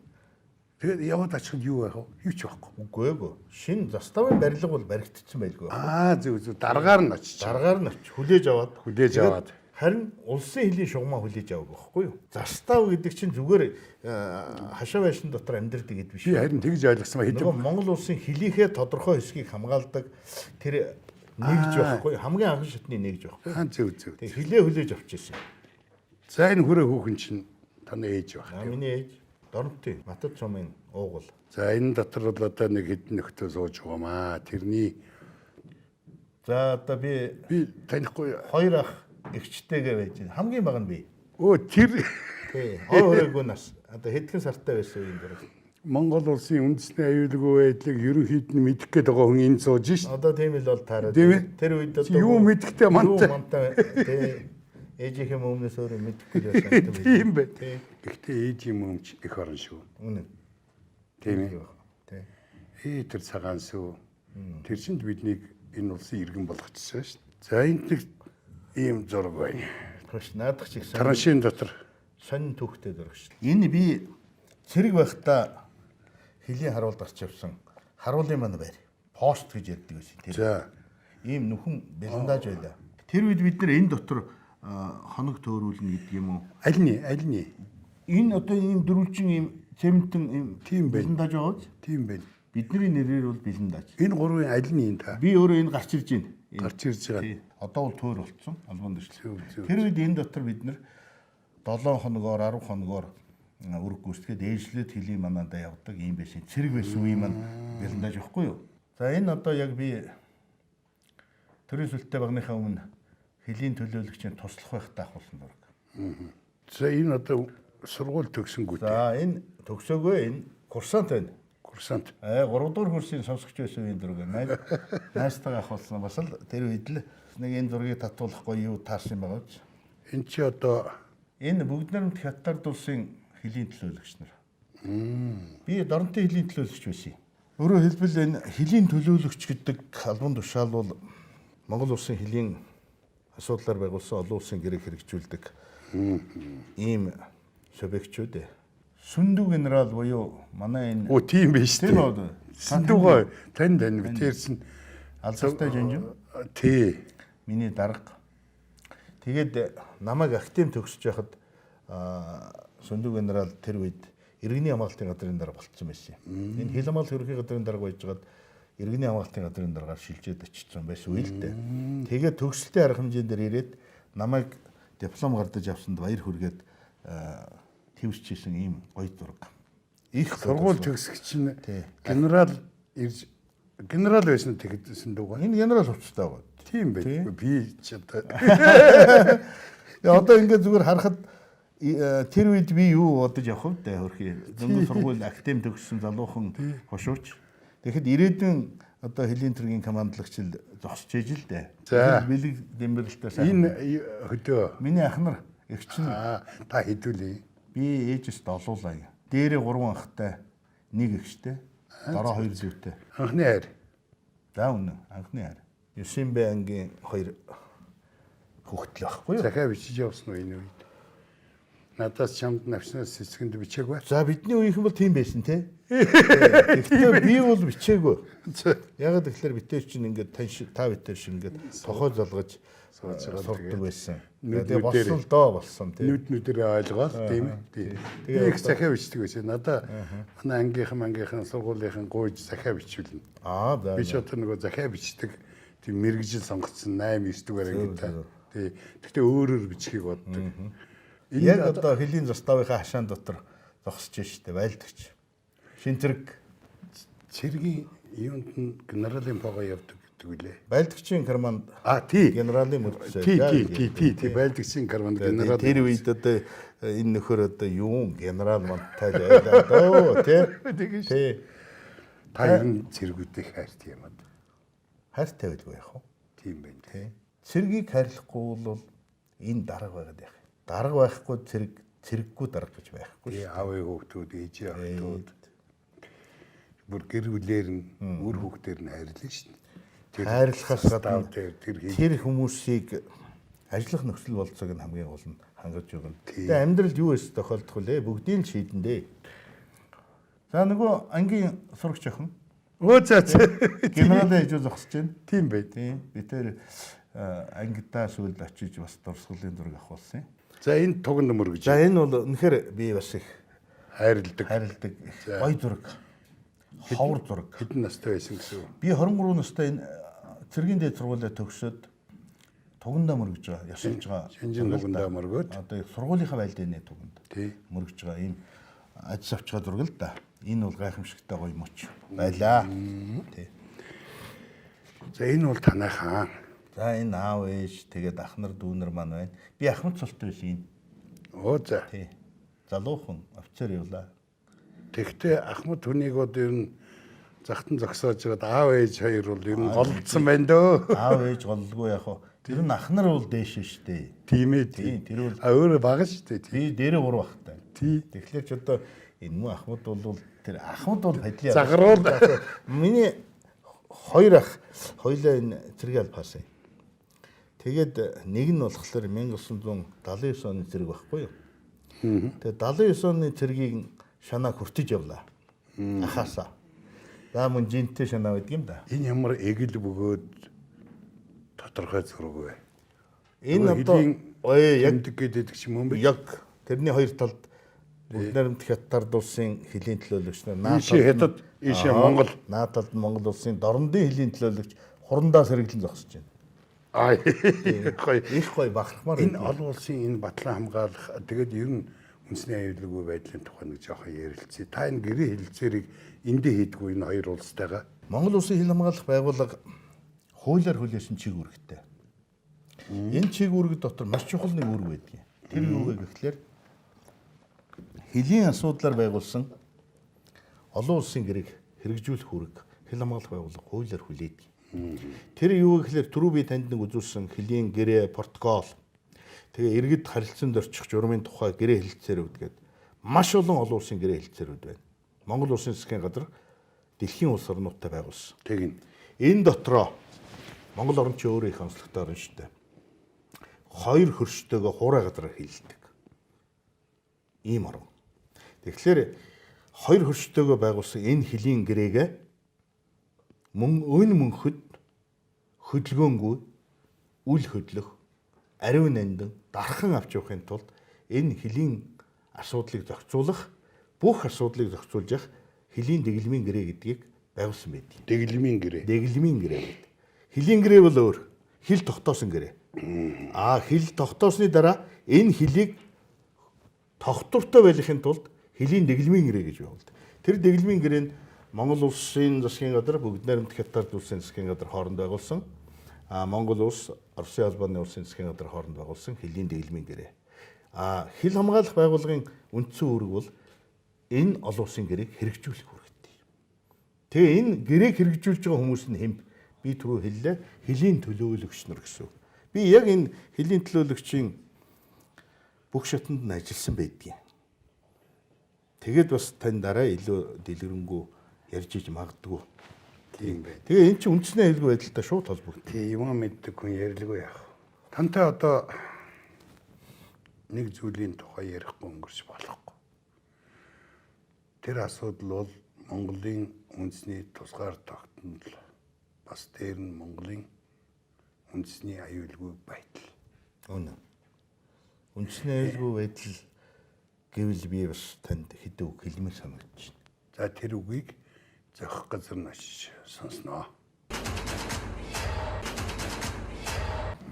тэгээд яваад очиход юу байх вэ? Юу ч байхгүй. Үгүй ээ. Шинэ заставын барилга бол баригдчихсан байлгүй. Зөв даргаар нь очиж. Даргаар нь очиж хүлээж аваад. Харин улсын хилийн шугамаа хүлээж аваагүй байхгүй юу? Застав гэдэг чинь зүгээр хашаа байшин дотор амьдардаг гэдэг биш. Би харин тэгж ойлгосон ба хэдэн Монгол улсын хилийнхээ тодорхой хэсгийг хамгаалдаг тэр нэгж байхгүй юу? Хамгийн анхны шатны нэгж байхгүй юу? Зөв. Тэг хилээ хүлээж авчихсан. За энэ хүрээ хүүхэн чинь таны ээж байх. Миний ээж Доронтын Матад цомын уугуул. За энэ дотор бол одоо нэг хэдэн нөхдөд сууж байгаамаа. Тэрний за одоо би танихгүй хоёр ах эгчтэйгээ байж байна. Хамгийн бага нь би. Тэр тий. Хойгоогүй нас. Одоо хэдхэн сартай байсан юм дэр. Монгол улсын үндэсний аюулгүй байдлыг ерөнхийд нь мэдэх гээд байгаа хүн энэ сууж шít. Одоо тийм л бол таараад. Тийм ээ. Тэр үед одоо Юу мэдэхтэй мантай. тий. Ээжийнхээ өмнөөс өөрөө мэдэхгүй л байсан. Тийм бай. Гэхдээ ээжийн өмч их орон шүү. Үнэн. Тийм ээ. Тий. Тэр цагаан сүү. Тэр чинд биднийг энэ улсын иргэн болгочихсон шүү. За энд нэг ийм зураг байна. Хош наадах чиг Траншийн дотор сонин түүхтэй зураг шүү. Энэ би цэрэг байхдаа хөлийн харуулд гарч явсан. Харуулын маань байр. Пост гэж яддаг байсан. Тэр. за Ийм нүхэн бэлэндааж байлаа. Тэр үед бид нар энэ дотор хоног төөрүүлнэ гэдэг юм уу? аль нь Энэ одоо ийм дөрвөлжин ийм цементэн ийм тийм байна. бэлэндааж байгаа биз? тийм байна. Бидний нэрээр бол бэлэндааж. Энэ гурвын аль нь энэ та Би өөрөө энэ гарч ирж байна. гарч ирж байгаа. Тий. Одоо бол тойр болцсон. Албан дэвшлээ. Зөв. Тэр үед энэ дотор бид нар 7 хоногоор 10 хоногоор үрг гүйцэтгээд ээжлээд хөлийн манаанда явдаг юм байсан. Цэрэг байсан үе маань бэлэндааж явахгүй юу? За энэ одоо яг би төрийн сүлттэй багныхаа өмнө хөлийн төлөөлөгчийн туслах байхдаа авахулсан дург. За энэ одоо сургууль төгсөнгүүт За энэ төгсөөгөө энэ курсант байна. курсант 3 дугаар курсын сонсогч байсан үеийн дург. Найстайгаа авахулсан бас л тэр үед л нэг энэ зургийг татуулахгүй юу таарсан байгаа биз? энэ чи одоо Энэ бүгд найрамд хятад улсын хөлийн төлөөлөгч нар. Би дорнтой хөлийн төлөөлөгч байсан. Өөрөөр хэлбэл энэ хөлийн төлөөлөгч гэдэг албан тушаал бол Монгол улсын хөлийн асуудлаар байгуулсан олон улсын гэрээ хэрэгжүүлдэг ийм субъектчүүд. Сүндүү генерал буюу манай энэ оо тийм биш тийм үү үү? Сандугай тань битэрсэн Алдартай жанжин тий миний дарга. Тэгээд намайг актем төгсөж яхад Сүндүү генерал тэр үед иргэний хамгаалтын газрын дарга болцсон байсан юм. Энэ хил хамгаалалт ерөнхий газрын дарга байжгаад иргэний хамгаалтын газрын даргаар шилжээд очсон байсан үе л дээ. Тэгээд төгсөлтийн арга хэмжээнд дээр ирээд намайг диплом гардаж авсанд баяр хүргээд твэрчсэн ийм гоё зураг. Их сургууль төгсгч нь генерал байсан тэгсэн дүүгээ. Энэ генерал хувцастай байгаа. Тийм байх. Би ч одоо Одоо ингээд зүгээр харахад тэр үед би юу бодож явах вэ хөрхий. Зөндөө сургууль актем төгссөн залуухан хошууч. Тэгэхэд ирээдүйн одоо хөлийн төргийн командлагч л зогсож ээж л дээ. За. Бэлэг дэмбэрэлтэй сайн. энэ хөдөө Миний ах нар эгч нь та хэдүүлээ. би ээжээс долуулаа. Дээрээ 3 анхтай, 1 эгчтэй, дараа 2 зүйтэй. Анхны хайр. За үнэн анхны хайр. 9 ангийн 2 хүүхдэл байхгүй юу? Захаа бичиж явсан уу энэ үед? Надаас чамд навчнаас сэцгэнд бичээг бай. За бидний үеийнхэн бол тийм байсан те. Гэхдээ би бол бичээгүй. Яг тэгэхээр битээр чинь ингээд та битээр шиг ингээд тохой залгаж сурдаг байсан. Тэгээ болсон доо болсон те. Нүдэрээ ойлгоод тийм ээ. Тэгээ их захаа бичдэг байсан. Надаа манай ангийнхан сургуулийнхан гуйж захаа бичүүлнэ. За. Би ч одоо нөгөө захаа бичдэг тийм мэрэгжил сонгоцсон 8 9 дугаар ангид та. Тий. Гэхдээ өөрөөр бичгийг боддог. Яг одоо хөлийн заставынхаа хашаан дотор зогсож штэ байлдагч. Шинцэрэг цэргийн юунд нь генералын пого явдаг гэдэг үлээ. байлдагчийн карманд Тий. генералын мөрдөсөө. Тий. Байлдагчийн карманд генерал. Тэр үед одоо энэ нөхөр одоо юу генерал мантай байлаа дөө тий. Тий. Та энэ цэргүүдтэй хайртай юм аа. Хайртай байлгүй яах вэ? Тийм байна тий. Цэргийг хайрлахгүй бол энэ дарга байгаад яах вэ? Дарга байхгүй цэрэггүй дарга гэж байхгүй шүү. Аавын хүүхдүүд, ээжийн хүүхдүүд бүр гэр бүлээр нь үр хүүхдээр нь хайрлаа шүү дээ. Хайрлахаас гадна тэр хүмүүсийг ажиллах нөхцөл болцоог нь хамгийн гол нь хангаж өгнө. Тэгээ амьдралд юу эс тохиолдох вэ? Бүгдийг л шийдэн дээ. За нөгөө ангийн сурагч охин. Генерал ээж зогсож байна. Тийм бай. Тийм. Би тэр ангидаа сүйд очиж бас дурсгалын зураг авахулсан. За энэ туган нөмөр гэж. За энэ бол үнэхээр би бас их хайрладаг. Гоё зураг. Ховор зураг. Хэдэн настай байсан гэсэн үү? Би 23 настай энэ цэргийн дээд сургуулиа төгсөөд тугандаа мөргөж байгаа. Ясалж байгаа. Шинжин тугандаа мөргөөд одоо сургуулийнхаа байлдааны туганд. Тий. Мөргөж байгаа ийм ажил авчгаа зураг л да. Энэ бол гайхамшигтай гоё мөч байлаа. Тий. За энэ бол танай хаан. За энэ аав ээж тэгээд ах нар дүү нар маань байна. Би ахмад цолтой байсан юм. За. Тий. Залуухан офицер явлаа. Тэгтээ Ахмад хүнийг одоо ер нь захтан зогсоож байгаад аав ээж хоёр бол ер нь голдсон байна дөө. Аав ээж голлгүй яг хоо. Тэр нь ах нар бол дээш шүү дээ. Тийм ээ. Тийм, тэр бол өөрөө бага шүү дээ. би дээрээ 3 бахтай. Тий. Тэгэхээр ч одоо энэ муу Ахмад бол тэр Ахмад бол хадлаа. Заграул. Миний хоёр ах хоёлаа энэ зэрэг албаасан. Тэгээд нэг нь болохоор 1979 оны зэрэг байхгүй юу? Тэгээд 79 оны цэргийг шанаа хүртэж явлаа. Ахаасаа. За мөн жинтэй шанаа байдаг юм да. Энэ ямар эгэл бөгөөд тодорхой зураг вэ? Энэ одоо яг гэдэг ч юм уу бэ? яг тэрний хоёр талд Бүгд найрамд хятад улсын хөлийн төлөөлөгч нар Ийшээ хятад, ийшээ Монгол. Наадад Монгол улсын дорндын хөлийн төлөөлөгч хурандаа сэргэлэн зогсож байна. Аа гоё. Их гоё бахархмаар. Энэ олон улсын энэ батлан хамгаалах тэгээд ер нь үндэсний аюулгүй байдлын тухай нэг жоохон ярилцъя. Та энэ гэрээ хэлэлцээрийг эндээ хийдгүү энэ хоёр улстайгаа. Монгол улсын хил хамгаалах байгууллага хуулиар хүлээсэн чиг үүрэгтэй. Энэ чиг үүрэг дотор маш чухал нэг үүрэг байдаг. Тэр юу вэ гэхлээр хөлийн асуудлаар байгуулсан олон улсын гэрээг хэрэгжүүлэх үүрэг хил хамгаалах байгууллага хуулиар хүлээдэг. Тэр юу гэхлээр түрүү би танд нэг үзүүлсэн хөлийн гэрээ протокол тэгээ иргэд харилцаанд орчих журмын тухай гэрээ хэлэлцээрүүд гээд маш олон улсын гэрээ хэлэлцээрүүд байна. Монгол улсын засгийн газар дэлхийн улс орнуудтай байгуулсан. Тэгнь. Энэ дотроо Монгол орн ч өөрөө их онцлогтой орн шүү дээ. Хоёр хөрштэйгөө хуурай газараар хилдэг. Ийм орн. Тэгэхээр хоёр хөрштэйгөө байгуулсан энэ хөлийн гэрээгээ мөнхөд хөдөлгөөнгүй үл хөдлөх, ариун нандин дархан авч явахын тулд энэ хөлийн асуудлыг зохицуулах, бүх асуудлыг зохицуулж явах хөлийн дэглэмийн гэрээ гэдгийг байгуулсан байдаг. Дэглэмийн гэрээ. Дэглэмийн гэрээ гэдэг. Хөлийн гэрээ бол өөр. Хил тогтоосон гэрээ. Хил тогтоосны дараа энэ хөлийг тогтвортой байлгахын тулд хөлийн дэглэмийн гэрээ гэж байгуулдаг. Тэр дэглэмийн гэрээ нь Монгол улсын засгийн газар, бүгд найрамд хятад улсын засгийн газар хооронд байгуулсан. Монгол улс, Оросын албаны улсын засгийн газар хооронд байгуулсан хөлийн дэглэмийн гэрээ. Хил хамгаалах байгууллагын үндсэн үүрэг бол энэ олон улсын гэрээг хэрэгжүүлэх үүрэгтэй. Тэгээ энэ гэрээг хэрэгжүүлж байгаа хүмүүс нь хэн? Би түрүү хэллээ, хөлийн төлөөлөгч нар гэсэн. Би яг энэ хөлийн төлөөлөгчийн бүх шатанд нь ажилласан байдгийг. Тэгээд бас тань дараа илүү дэлгэрэнгүй ярьж иж магадгүй. Тийм бай. Тэгээ эн чинь үндэсний аюулгүй байдалтай шууд холбогдсон. Тийм юм мэддэг хүн ярилгүй яах. Тантай одоо нэг зүйлийн тухай ярихгүй өнгөрч болохгүй. Тэр асуудал бол Монголын үндэсний тусгаар тогтнол бас дээр нь Монголын үндэсний аюулгүй байдал. Үнэ. Үндэсний аюулгүй байдал гэвэл би бас танд хэдэн үг хэлмээр санагдаж байна. За тэр үгийг зохих газар нь очиж сонсноо.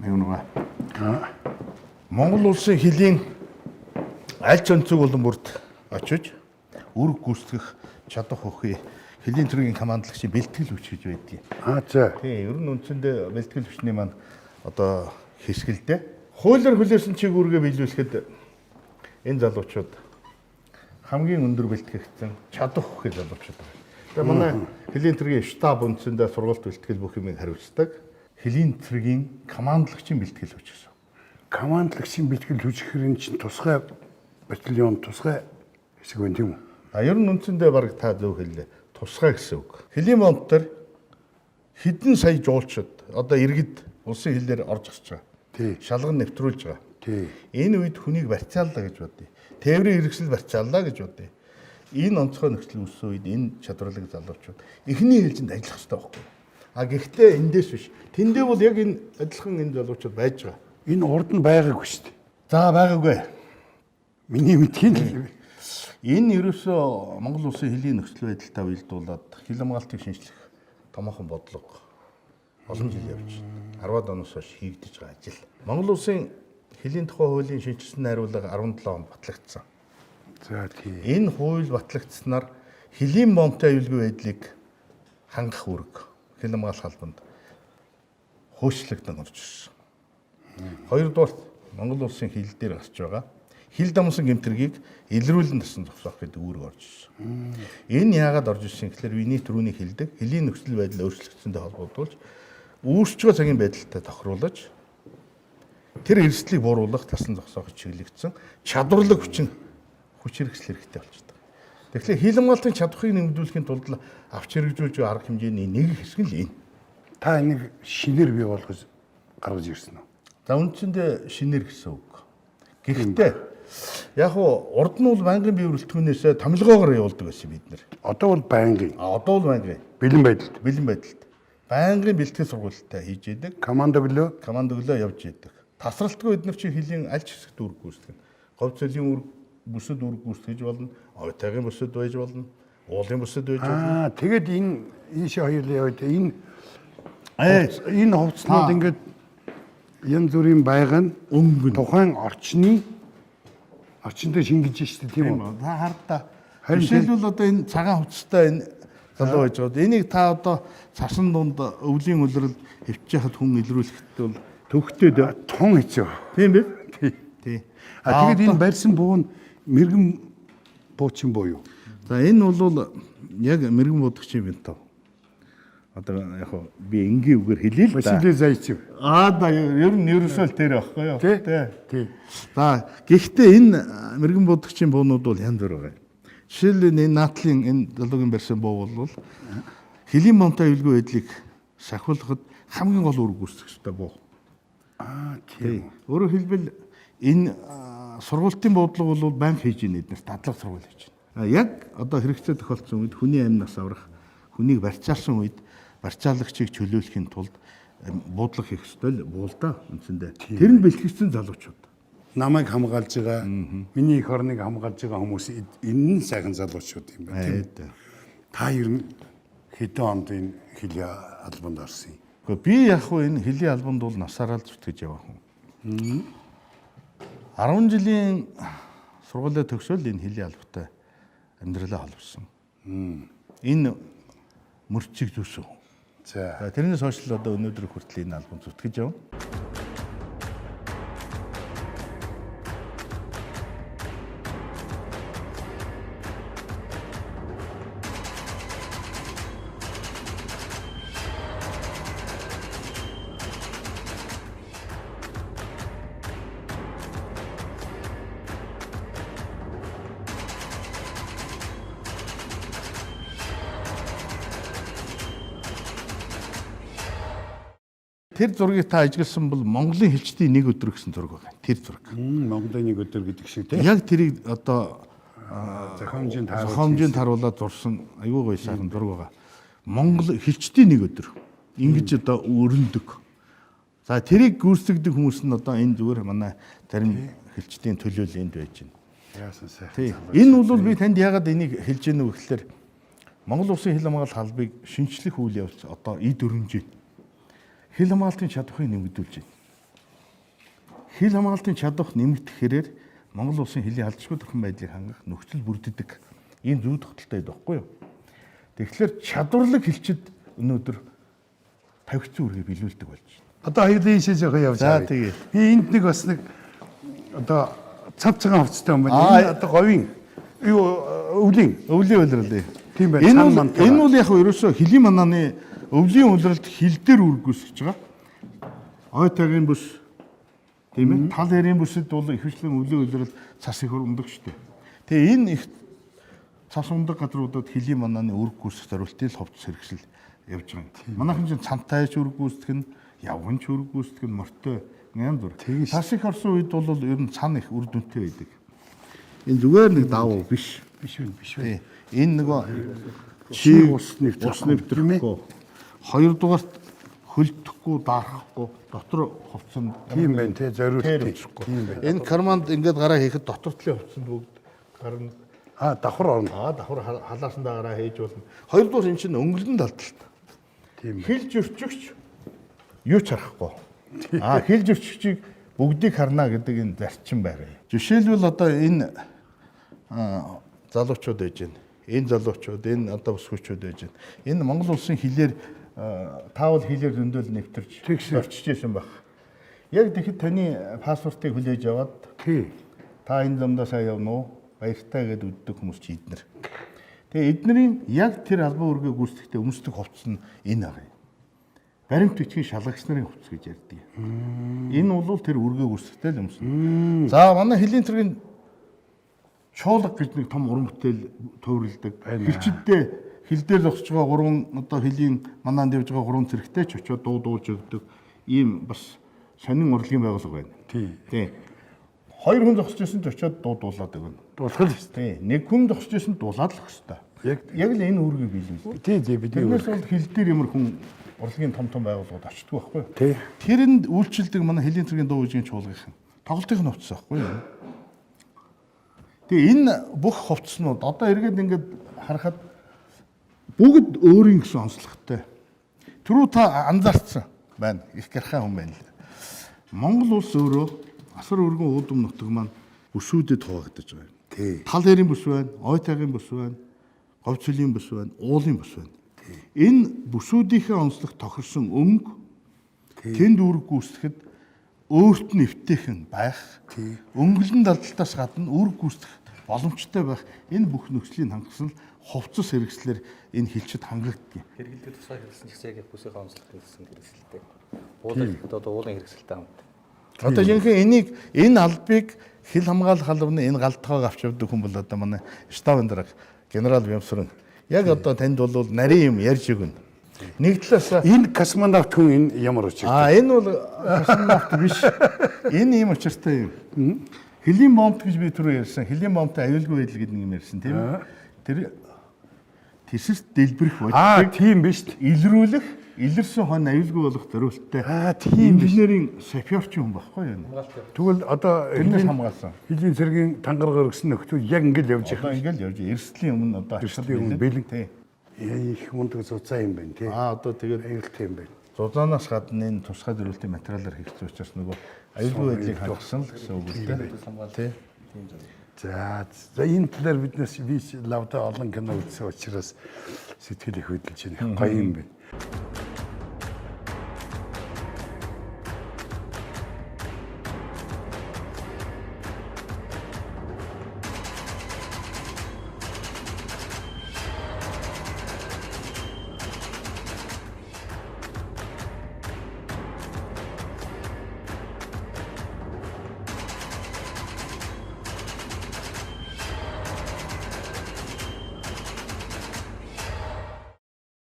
Мэгнүга. Монгол улсын хөлийн аль ч онцөг болон бүрд очиж үүрэг гүйцэтгэх чадах хөхий хөлийн төргийн командлагчийн бэлтгэл хүч гэж байдгийг. За. Тийм, ер нь үндсэндээ бэлтгэл хүчний маань одоо хэсгэлдээ. Хуулиар хүлээсэн чиг үүргээ биелүүлэхэд энэ залуучууд хамгийн өндөр бэлтгэгдсэн чадах хөхий залуучууд байна. Тэгээ манай хөлийн төргийн штаб үндсэндээ сургалт бэлтгэл бүх юмыг хариуцдаг. Хөлийн төргийн командлагчийн бэлтгэл хүч гэсэн. Командлагчийн бэлтгэл хүч хэрэг чинь тусгай батальон, тусгай хэсэг байна тийм үү? Ер нь үндсэндээ баг та зөв хэллээ. Тусгай гэсэн үг. Хөлийн бонд төр хэдэн сая жуулчид одоо иргэд улсын хилээр орж гарч байгаа. Тий. Шалган нэвтрүүлж байгаа. Тий. Энэ үед хүнийг барьцааллаа гэж бодъё. Тээврийн хэрэгсэл барьцааллаа гэж бодъё. Энэ онцгой нөхцөл үүссэн үед энэ чадварлаг залуучууд эхний хэлжинд ажиллах хэрэгтэй байхгүй. Гэхдээ эндээс биш. Тэндээ бол яг энэ адилхан энэ залуучууд байж байгаа. Энэ урд нь байгаагүй шүү дээ. За байгаагүй. Миний мэдхийн л Энэ ерөөсөө Монгол улсын хөлийн нөхцөл байдалтай уялдуулаад хил хамгаалтыг шинжлэх томоохон бодлого олон жил явж байна. 10-аад оноос хойш хийгдэж байгаа ажил. Монгол улсын хөлийн тухай хуулийн шинжилсэн найруулга 17 онд батлагдсан. За тийм. Энэ хууль батлагдсанаар хөлийн бомбтой аюулгүй байдлыг хангах үүрэг хил хамгаалах албанд хөөцлөгдөн орж ирсэн. Хоёрдугаар Монгол улсын хил дээр гарч байгаа хил дамсан гэмтэргийг илрүүлэн тасан зогсоох гэдэг үүрэг орж ирсэн. Энэ яагаад орж ирсэн гэхээр виний түрүүний хэлдэг хэлийн нөхцөл байдал өөрчлөгдсөнтэй холбогдуулж үүсч байгаа цагийн байдалтай тохируулж тэр эрсдлийг бууруулах тасан зогсоох чиглэгдсэн чадварлаг хүч хэрэгсэл хэрэгтэй болчихдог. Тэгэхээр хил хамгаалтын чадварыг нэмэгдүүлэхийн тулд авч хэрэгжүүлж байгаа арга хэмжээний нэг хэсэг нь л энэ. Та энийг шинээр бий болгож гаргаж ирсэн үү? За үндсэндээ шинээр гэсэн үг. Гэхдээ яг уу урд нь бол байнгын бие бүрэлдэхүүнээс томилгоогоор явуулдаг байсан бид нэр. Одоо бол байнгын. Одоо бол байнгын Бэлэн байдалд. бэлэн байдалд байнгын бэлтгэл сургалтад хийж идэг. Команд өглөө. Команд өглөө явж идэг. Тасралтгүй эднэр чи хилийн аль ч хэсэгт үүрэг гүйцэтгэв. Говь цэлийн үүрэг бүсэд үүрэг гүйцэтгэж болно. Ойтайгийн бүсэд байж болно. Уулын бүсэд байж болно. Тэгээд энэ ийшээ хоёулаа яваад энэ хувцснууд ингээд янз бүрийн байгаан өнгөн тухайн орчныг шингэж штэ тийм үү? Та хардаа. Жишээлбэл одоо энэ цагаан хувцастай энэ залуу байж байгаа. Энийг та одоо цасан дунд өвлийн үлрэл хөвчих хад хүн илрүүлэхдээ бол төвхтэй тун хэцүү. тийм бэ? Тий. Тэгээд энэ барьсан буу нь мэрэгэн буучин буюу. За энэ бол яг мэрэгэн буудагчийн бинтов. Одоо яг би энгийн үгээр хэлье л да. Василий Зайцев. Да ер нь ерөөсөө тэр байхгүй юу? Тий. За гэхдээ энэ мэрэгэн буудагчийн буунууд бол янз бүр байгаа. Жишээлбэл энэ наатлын энэ залуугийн барьсан буу бол хэлийн момтой аюулгүй байдлыг сахиулахад хамгийн гол үүрэг гүйцэтгэж буу. Тийм. Өөрөөр хэлбэл энэ сургалтын буудлага бол банк хийж ийн эднээс дадлага сургууль хийж байна. Яг одоо хэрэгцээ тохиолдсон үед хүний амнаас аврах, хүнийг барьцаалсан үед барьцаалагчийг чөлөөлөхийн тулд буудлага хийх ёстой л буулдаа үндсэндээ. Тэр нь бэлтгэгдсэн залуучууд. Намайг хамгаалж байгаа, миний эх орныг хамгаалж байгаа хүмүүс энэ нь сайхан залуучууд юм байна тийм. Та ер нь хэдэн онд энэ хилийн албанд орсон юм? Гэхдээ би яг хөө энэ хилийн албанд бол насаараа л зүтгэж яваа хүн. 10 жилийн сургуулиа төгсөөл энэ хилийн албатай амьдралаа холбосон. Энэ мөрчиг зүсв. За тэрнээс хойш л одоо өнөөдөр хүртэл энэ албан зүтгэж явна. Тэр зургийг та ажигласан бол Монголын хэлчдийн нэг өдөр гэсэн зураг байна. Тэр зураг. Монголын нэг өдөр гэдэг шиг тийм. Яг тэрийг одоо зохиомжинд харуулад зурсан аюу гой сайхан зураг байгаа. Монгол хэлчдийн нэг өдөр. Ингэж одоо өрнөдөг. За тэрийг гүйцэтгэдэг хүмүүс нь одоо энэ зүгээр манай зарим хэлчдийн төлөөлөл энд байж байна. Яасан сайхан. Энэ бол би танд яагаад энийг хэлж гэнэ вэ гэхээр Монгол Улсын хил хамгаалалт албыг шинжлэх үйл явц одоо эд өрнөж байна. Хил хамгаалтын чадварыг нэмэгдүүлж байна. Хил хамгаалтын чадвар нэмэгдэхээр Монгол Улсын хилийн алдаршгүй төрхөн байдлыг хангах нөхцөл бүрддэг. Ийм зүй тогтолтой байхгүй юу? Тэгэхээр чадварлаг хилчид өнөөдөр тавигдсан үргийг биелүүлдэг болж байна. Одоо хоёулын ийшээ жоохон явж байгаа. Би энд нэг бас нэг одоо цав цагаан хувцастай юм байна. Энэ одоо говийн өвлийн улирлээ. Тийм байна. Энэ бол яг ерөөсөө хилийн манааны өвлийн улиралд хил дээр үргүйсгэж байгаа. Ойтайгийн бүс тийм ээ. Тал хэрийн бүсэд бол ихэвчлэн өвлийн улирал цас их ундаг шүү дээ. Тэгээ энэ их цас ундаг газруудад хилийн манааны үрг гүйсэх зорилтын ховц хэрэгсэл явж байгаа. Манайхан чинь цантайч үрг гүйсгэх нь, явганч үрг гүйсгэх нь мортой янз бүр. Цас их орсон үед бол ер нь цан их үр дүнтэй байдаг. Энэ зүгээр нэг давуу биш. Биш үү. Энэ нөгөө чи ус нэвтрэхгүй. Хоёрдугаарт хөлдөхгүй, дарахгүй, дотор хувцсан тийм байна тий зориултгүй. Энэ карманд ингээд гараа хийхэд дотор талын хувцсан бүгд гарна. Давхар орно. Давхар халаасандаа гараа хийж болно. Хоёрдугаар энэ чинь өнгөлн талдалт. Тийм. Хилж өрчөгч юу ч харахгүй. Хилж өрчөгчийг бүгдийг харна гэдэг энэ зарчим байгаа. Жишээлбэл одоо энэ залуучууд байж байна. Энэ залуучууд, энэ одоо бүсгүүчүүд байж байна. Энэ Монгол улсын хилээр таавал хилээр зөндөөл нэвтэрч орчиж байсан баг. Яг тэгэхэд таны паспортыг хүлээж аваад Та энэ замдаа сайн явна уу? Баяртай гэдээ үддэг хүмүүс чи эднэр. Тэгээ эднэрийн яг тэр албан үүргээ гүйцэтгэхдээ өмсдөг хувцас нь энэ ага. Баримт бичгийн шалгагч нарын хувцас гэж ярьдаг. Энэ бол тэр үргээ гүйцэтгэхдээ л өмснө. За манай Хөлийн цэргийн чуулга гэж нэг том уран бүтээл төвөрлөдөг. Хилчиддээ хил дээр зогсож байгаа гурван одоо Хөлийн манаанд явж байгаа гурван цэрэгтэй ч очиод дуулж өгдөг ийм бас сонин урлагийн байгууллага байна. Тий. Хоёр хүн зогсож исэн ч очиод дуулаад өгнө. Дуулах л шүү. Тий. Нэг хүн зогсож исэн дуулаад л хэвээр. Яг л энэ үүргийг биелүүлдэг. Тий, бидний Тэрнээс бол хил дээр ямар хүн урлагийн том байгууллагууд очтгүй байхгүй юу? Тий. Тэрэнд үйлчилдэг манай Хөлийн цэргийн дуу үеийн чуулгын тоглолтын хувцас байхгүй юу? Тэгээ энэ бүх хувцснууд одоо эргээд ингээд харахад бүгд өөрийн гэсэн онцлогтой. Түрүү та анзаарсан байна. Их гэрхэн хүн байна л. Монгол улс өөрөө асар өргөн уудам нутаг маань бүсүүдэд хуваагдаж байгаа. Тий. Тал хэрийн бүс байна, ой тайгийн бүс байна, говь цэлийн бүс байна, уулын бүс байна. Энэ бүсүүдийнхээ онцлог тохирсон өнгө тэнд үүрэг гүйцэтгэхэд өөрт нь эвтэйхэн байх. Өнгөлн далдалтаас гадна үүрэг гүйцэтгэх боломжтой байх. Энэ бүх нөхцөлийг хангасан хувцас хэрэгслэр энэ хилчид хангагддаг. Хэрэглэдэг тусгай хэрэгсэн ч яг бүсийнхээ онцлог гэсэн хэрэгсэлтэй. Уулын одоо уулын хэрэгсэлтэй хамт. Одоо жинхэнэ энэ албыг хил хамгаалах албаны энэ галтгойг авч явдаг хүн бол одоо манай штабын дарга генерал Вямсрын яг одоо танд бол нарийн юм ярьж өгнө. Нэг талаас Энэ космонавт хүн энэ ямар учиртай? энэ бол космонавт биш. Энэ юм учиртай юм. Хөлийн бомб гэж би түрүү ярьсан. Хөлийн бомбтой аюулгүй байдал гэдэг юм ярьсан тийм үү? Тэр тэсэрт дэлбэрэх бодгийг тийм биш. илрүүлэх, илэрсэн хон аюулгүй болох зориулттай. Тийм биш. Инженерийн сапиорч юм баггүй юу? Тэгвэл одоо Тэрнээс хамгаалсан. Хөлийн цэргийн тангараг өргөсөн нөхцөл яг ингээд явж Одоо байгаа. ингээл явж эрсдлийн өмнө одоо Эрсдлийн өмнө бэлэн. Тий. Их мундаг зузаан юм байна тий. Одоо тэгээд Аюултай юм байна. зузаанаас гадна энэ тусгай зөрүүлтийн материалаар хэрэгцээ учраас нөгөө аюулгүй байдлыг хангасан л гэсэн үг үү тий. За энэ талаар биднес би лавда олон кино үзсэн учраас сэтгэл их хөдөлж байна. Гоё юм байна.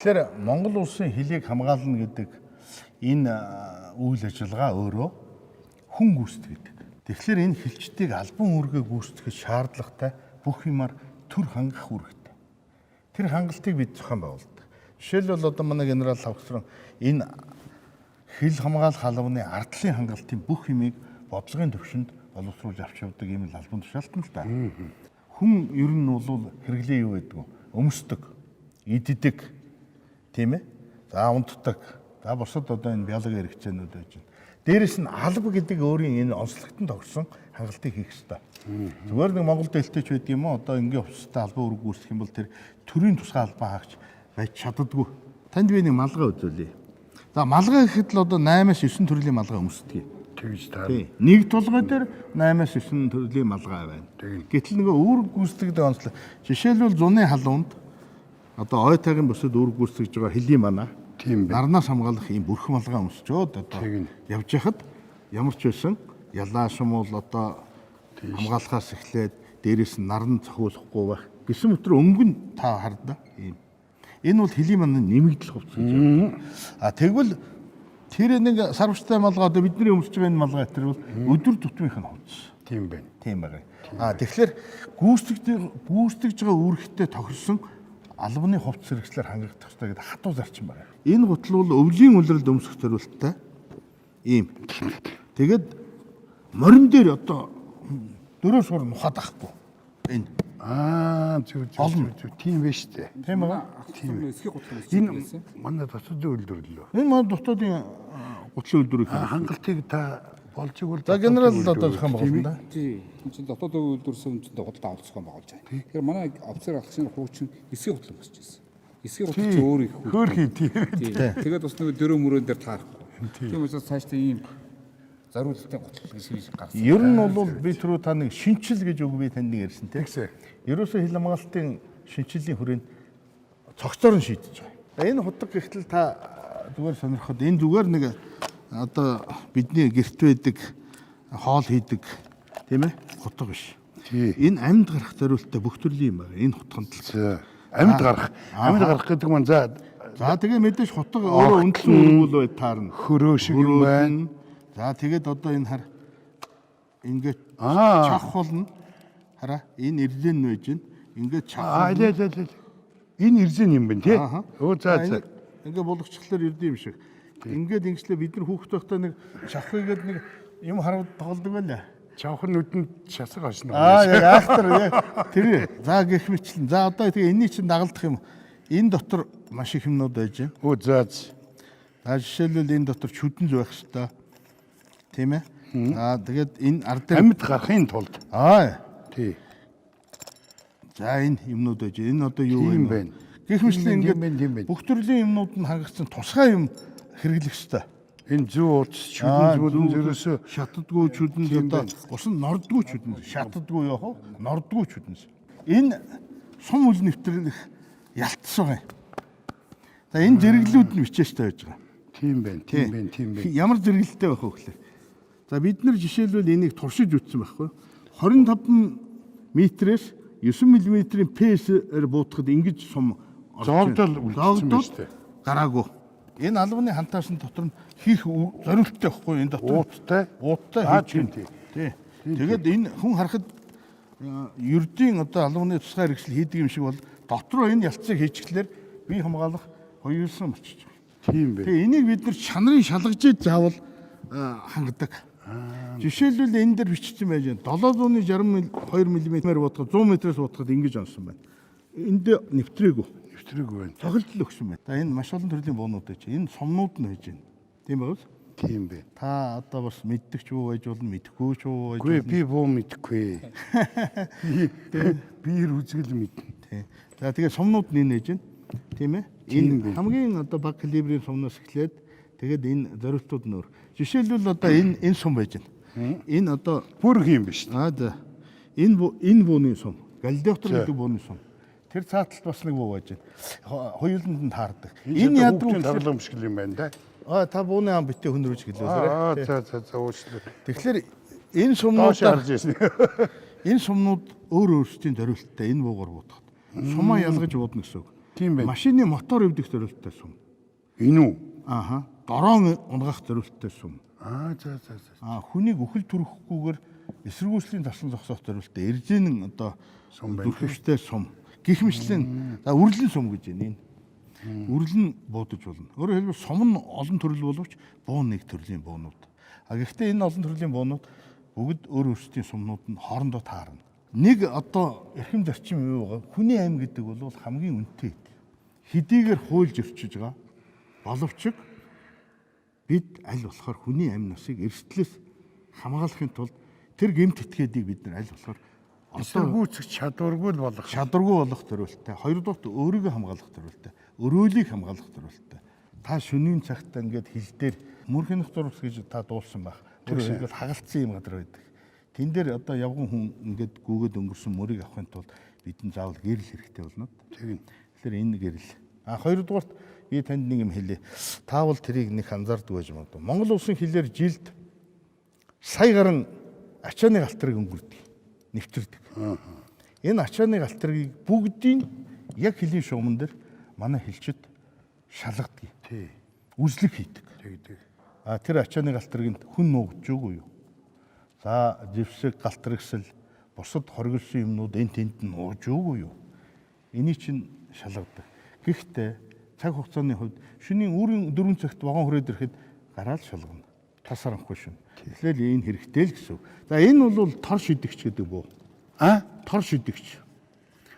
Тэгэхээр Монгол улсын хөлийг хамгаална гэдэг энэ үйл ажиллагаа өөрөө хүн гүйцэтгэдэг. Тэгэхээр энэ хилчдийг албан үүргээ гүйцэтгэж шаардлагатай бүх юмар төр хангах үүрэгтэй. Тэр хангалтыг бид зохион байгуулдаг. Жишээлбэл одоо манай генерал Лавгсран энэ хил хамгаалах албаны ардлын хангалтын бүх юмыг бодлогын төвшөнд боловсруулж авч явдаг юм л албан тушаалтан л да. Хүн ер нь бол хэрэглээ юу гэдэг вэ? Өмсдөг, иддэг, тийм ээ. За унтдаг. За бусад одоо энэ биологийн хэрэгцээнүүд байж байна. Дээрэс нь алба гэдэг өөрийн энэ онцлогтон тохирсон хангалтыг хийх ёстой. Зүгээр нэг Монгол дэлтэйч байдаг юм уу? Одоо ингийн хувцастай албан үүрэг гүйцэтгэх юм бол тэр төрийн тусгай албан хаагч байж чаддаггүй. Танд би нэг малгай үзүүлье. За малгай гэхэд л одоо 8-аас 9 төрлийн малгай өмсдөг. Тэгж таа. Нэг тулгой дээр 8-аас 9 төрлийн малгай байна. Гэтэл нөгөө үүрэг гүйцэтгэдэг онцлог. Жишээлбэл зуны халуунд одоо ой тайгийн бүсэд үүрэг гүйцэтгэж байгаа Хөлийн манаа Тийм байна. нарнаас хамгаалах ийм бүрхэн малгай өмсчөөд одоо явж яхад ямар ч байсан ялаа шумуул одоо хамгаалахаас эхлээд дээрээс нь наран цохиулахгүй байх гэсэн мэтэр өнгөн та хардаа ийм. Энэ бол Хөлийн манаа нэмэгдэл хувцас гэж байна. Тэгвэл тэр нэг сарвчтай малгай одоо бидний өмсөж байгаа энэ малгай тэр бол өдөр тутмынх нь хувцас. Тийм байна. Тийм байгаа. Тэгэхээр гүйцэтгэж байгаа үүрэгтэй тохирсон албаны хувцас хэрэгслэр хангагдах хэрэгтэй гэдэг хатуу зарчим байна. Энэ гутал бол өвлийн үлрэлд өмсөх зорилттой ийм. Тэгээд морин дээр одоо дөрөөс гур нухаад ахгүй. Энэ Зүг тийм биш үү? тийм байгаа. Тийм эсхий гутлын Энэ манай дотоодын үйлдвэрлэлөө. Энэ маань дотоодын гутлын үйлдвэрийг Хангалтыг та болж игэл. за генерал одоо зохион байгуулна да. тий. Энэ чинь дотоодын үйлдвэрсэн чинь гутлаа авах зохион байгуулж байгаа. Тэгэхээр манай офицер ахсын хуучин эсхий гутлын өсч байсан. Эсхий гутал чи өөр их хүү. Хөөрхий тийм. Тэгээд бас нэг дөрөв мөрөн дээр таарахгүй. Тийм учраас цаашдаа ийм зориултын гутлалыг шивж гаргасан. Ер нь бол би түрүү та нэг шинчил гэж үг би танд ярьсан тийм. Тэгсэ. Ерөөсөө хил хамгаалтын шинчиллийн хүрээнд цогцоор нь шийдэж байгаа. Энэ худаг гэхтэл та зүгээр сонирхоод энэ зүгээр нэг одоо бидний гэрт байдаг хоол хийдэг тийм ээ хутга биш. Энэ амьд гарах зориулттай бүх төрлийн юм байна. Энэ хутганд л. Амьд гарах гэдэг маань за тэгээ мэдээж хутга өөрөө үндсэн үргүүл бай таарна. хөрөө шиг юм байна. За тэгээд одоо энэ хар ингээд чах болно. Хараа энэ ирлэн байж гин. Ингээд чах. Энэ ирзэн юм байна тий. Өө за. Ингээд болгочихлоор ирдэ юм шиг. Ингээд ингэслээ бид нар хүүхэд байхдаа нэг чахыгээд нэг юм хараад тоглодог байлаа. Чавхан нүдэнд шасаг очно. Яг айхтар яг тэр. За гэх мэтлэн. За одоо тэгээ энэний чинь дагалдах юм. Энэ дотор маш их юмнууд байж байна. Өө за. За жишээлбэл энэ дотор чүдэн байх хэвээр. Тийм ээ. За тэгээд энэ ард Амьд гарахын тулд. Тий. За энэ юмнууд байж. Энэ одоо юу Тийм вэ? байна. Гэх мэтлэн Тийм байна. ингээд бүх төрлийн юмнууд нь хангагдсан тусгай юм хэрэглэх ёстой. Энэ зүү ууц чүдэн зөрөөсөө шатдаггүй чүдэн одоо ус нь норддгүй чүдэн шатдаггүй яах вэ? Норддгүй чүдэн. Энэ сум үл нэвтрэх ялтс байгаа юм. За энэ зэрэглүүд нь бичээстэй байж байгаа. тийм байна. Ямар зэрэглэлтэй байх вэ гэхээр. За бид нар жишээлбэл энийг туршиж үтсэн байхгүй. 25 метрээс 9 мм-ийн PS-ээр буутахад ингэж сум зоогдол үлдсэн байна шүү дээ. гараагүй. Энэ албаны хантаасан дотор нь хийх зориулттай байхгүй энэ дотор ууттай хийж байна. Тий. Тэгээд энэ хүн харахад ердийн одоо албаны тусгай хэрэгсэл хийдэг юм шиг бол дотроо энэ ялцыг хийчихлээр бие хамгаалах хоёулсан болчих. Тийм байна. Тэгээ энийг бид нар чанарын шалгажиж заавал хангадаг. Жишээлбэл энэ дээр бичсэн байж байна. 762 мм-ээр бодоход 100 м-ээс бодоход ингэж онсон байна. Энд нэвтрээгүй байна. цохилтол өгсөн байна. За энэ маш олон төрлийн буунууд байж. Энэ сумнууд нь байж байна. Тийм байна уу? Тийм байна. Та одоо бас мэддэг ч юу байж болно, мэдэхгүй ч юу байж Гүй болно. би буу мэдэхгүй. Би үзгэл мэднэ. Тий. За тэгээ сумнууд нь энэ байж байна. Тийм ээ? Энэ хамгийн одоо баг калибрийн сумнаас эхлээд тэгээд энэ зориултууд нөр. Жишээлбэл одоо энэ сум байж байна. Энэ одоо Бүр юм биш. за энэ бууны сум, галидиотер гэдэг бууны сум. Тэр цааталт бас нэг буу байж байна. Хоёуланд нь таардаг. Энэ ядруу тарлам шиг юм байна да. та бууны ам битээ хөндрөөж гэлээ. За уучлаа. Тэгэхээр энэ Доош сумнууд харж ирсэн. энэ сумнууд өөр өөрсдийн зориулттай энэ буугаар буудахад. Сумаа ялгаж буудна гэсэн үг. Тийм байна. Машины мотор өвдөх зориулттай сум. Энэ үү? Дорон унгах зориулттай сум. За. Хүнийг үхэл түрхэхгүйгээр эсэргүүцлийн тасан зогсоох зориулттай эрзэнэн одоо Сум байна. дүрхэвчтэй сум. Гэх мэтлэн үрлэн сум гэж байна энэ. Үрлэн буудаж болно. Өөрөөр хэлбэл сум нь олон төрөл боловч буу нэг төрлийн буунууд. Гэхдээ энэ олон төрлийн буунууд бүгд өөр өөрсдийн сумнууд нь хоорондоо таарна. Нэг одоо эрхэм зарчим юу байгаа? Хүний аим гэдэг бол хамгийн үнэтэй. Хэдийгээр хуульж өрчиж байгаа. Боловч бид аль болохоор хүний амь насыг эрсдлээс хамгаалахын тулд тэр гэмт этгээдийг бид нар аль болохоор Эсэргүүцэх чадваргүй л болох. чадваргүй болох зориулттай. Хоёрдугаар өөрийгөө хамгаалах зориулттай. Өрөөлийг хамгаалах зориулттай. Та шөнийн цагт ингээд хил дээр мөрхийнх зурвас гэж та дуулсан байх. Өөрөөр хэлбэл хагалцсан юм гадар байдаг. Тэн дээр одоо явган хүн ингээд гүгээд өнгөрсөн мөрийг авахын тулд бидний заавал гэрэл хэрэгтэй болно. Тэгэхээр энэ гэрэл. Хоёрдугаарт би танд нэг юм хэлье. Та бол тэрийг нэг анзаардгүй байж магадгүй. Монгол улсын хилээр жилд сая гаруй ачааны галтрыг өнгөрдөг. Нэвтрдэг. Энэ ачааны галтрыг бүгдийг яг хилийн шугамн дээр манай хилчид шалгадаг. Үзлэг хийдэг. Тэр ачааны галтрыг хүн нуугдж өгөө юу? За живсэг галтрагсэл бусад хоригдсон юмнууд энэ тэнд нь ууж өгөө юу? Энийг чинь шалгадаг. Гэхдээ цаг хугацааны хувьд шөнийн үүрийн 4 цагт вагон хүрээд ирэхэд гараал шалгана. Тас харанхуй шин. Тэгэхээр энэ хэрэгтэй л гэсэн. За энэ бол тор шидэгч гэдэг буу. Тор шидэгч.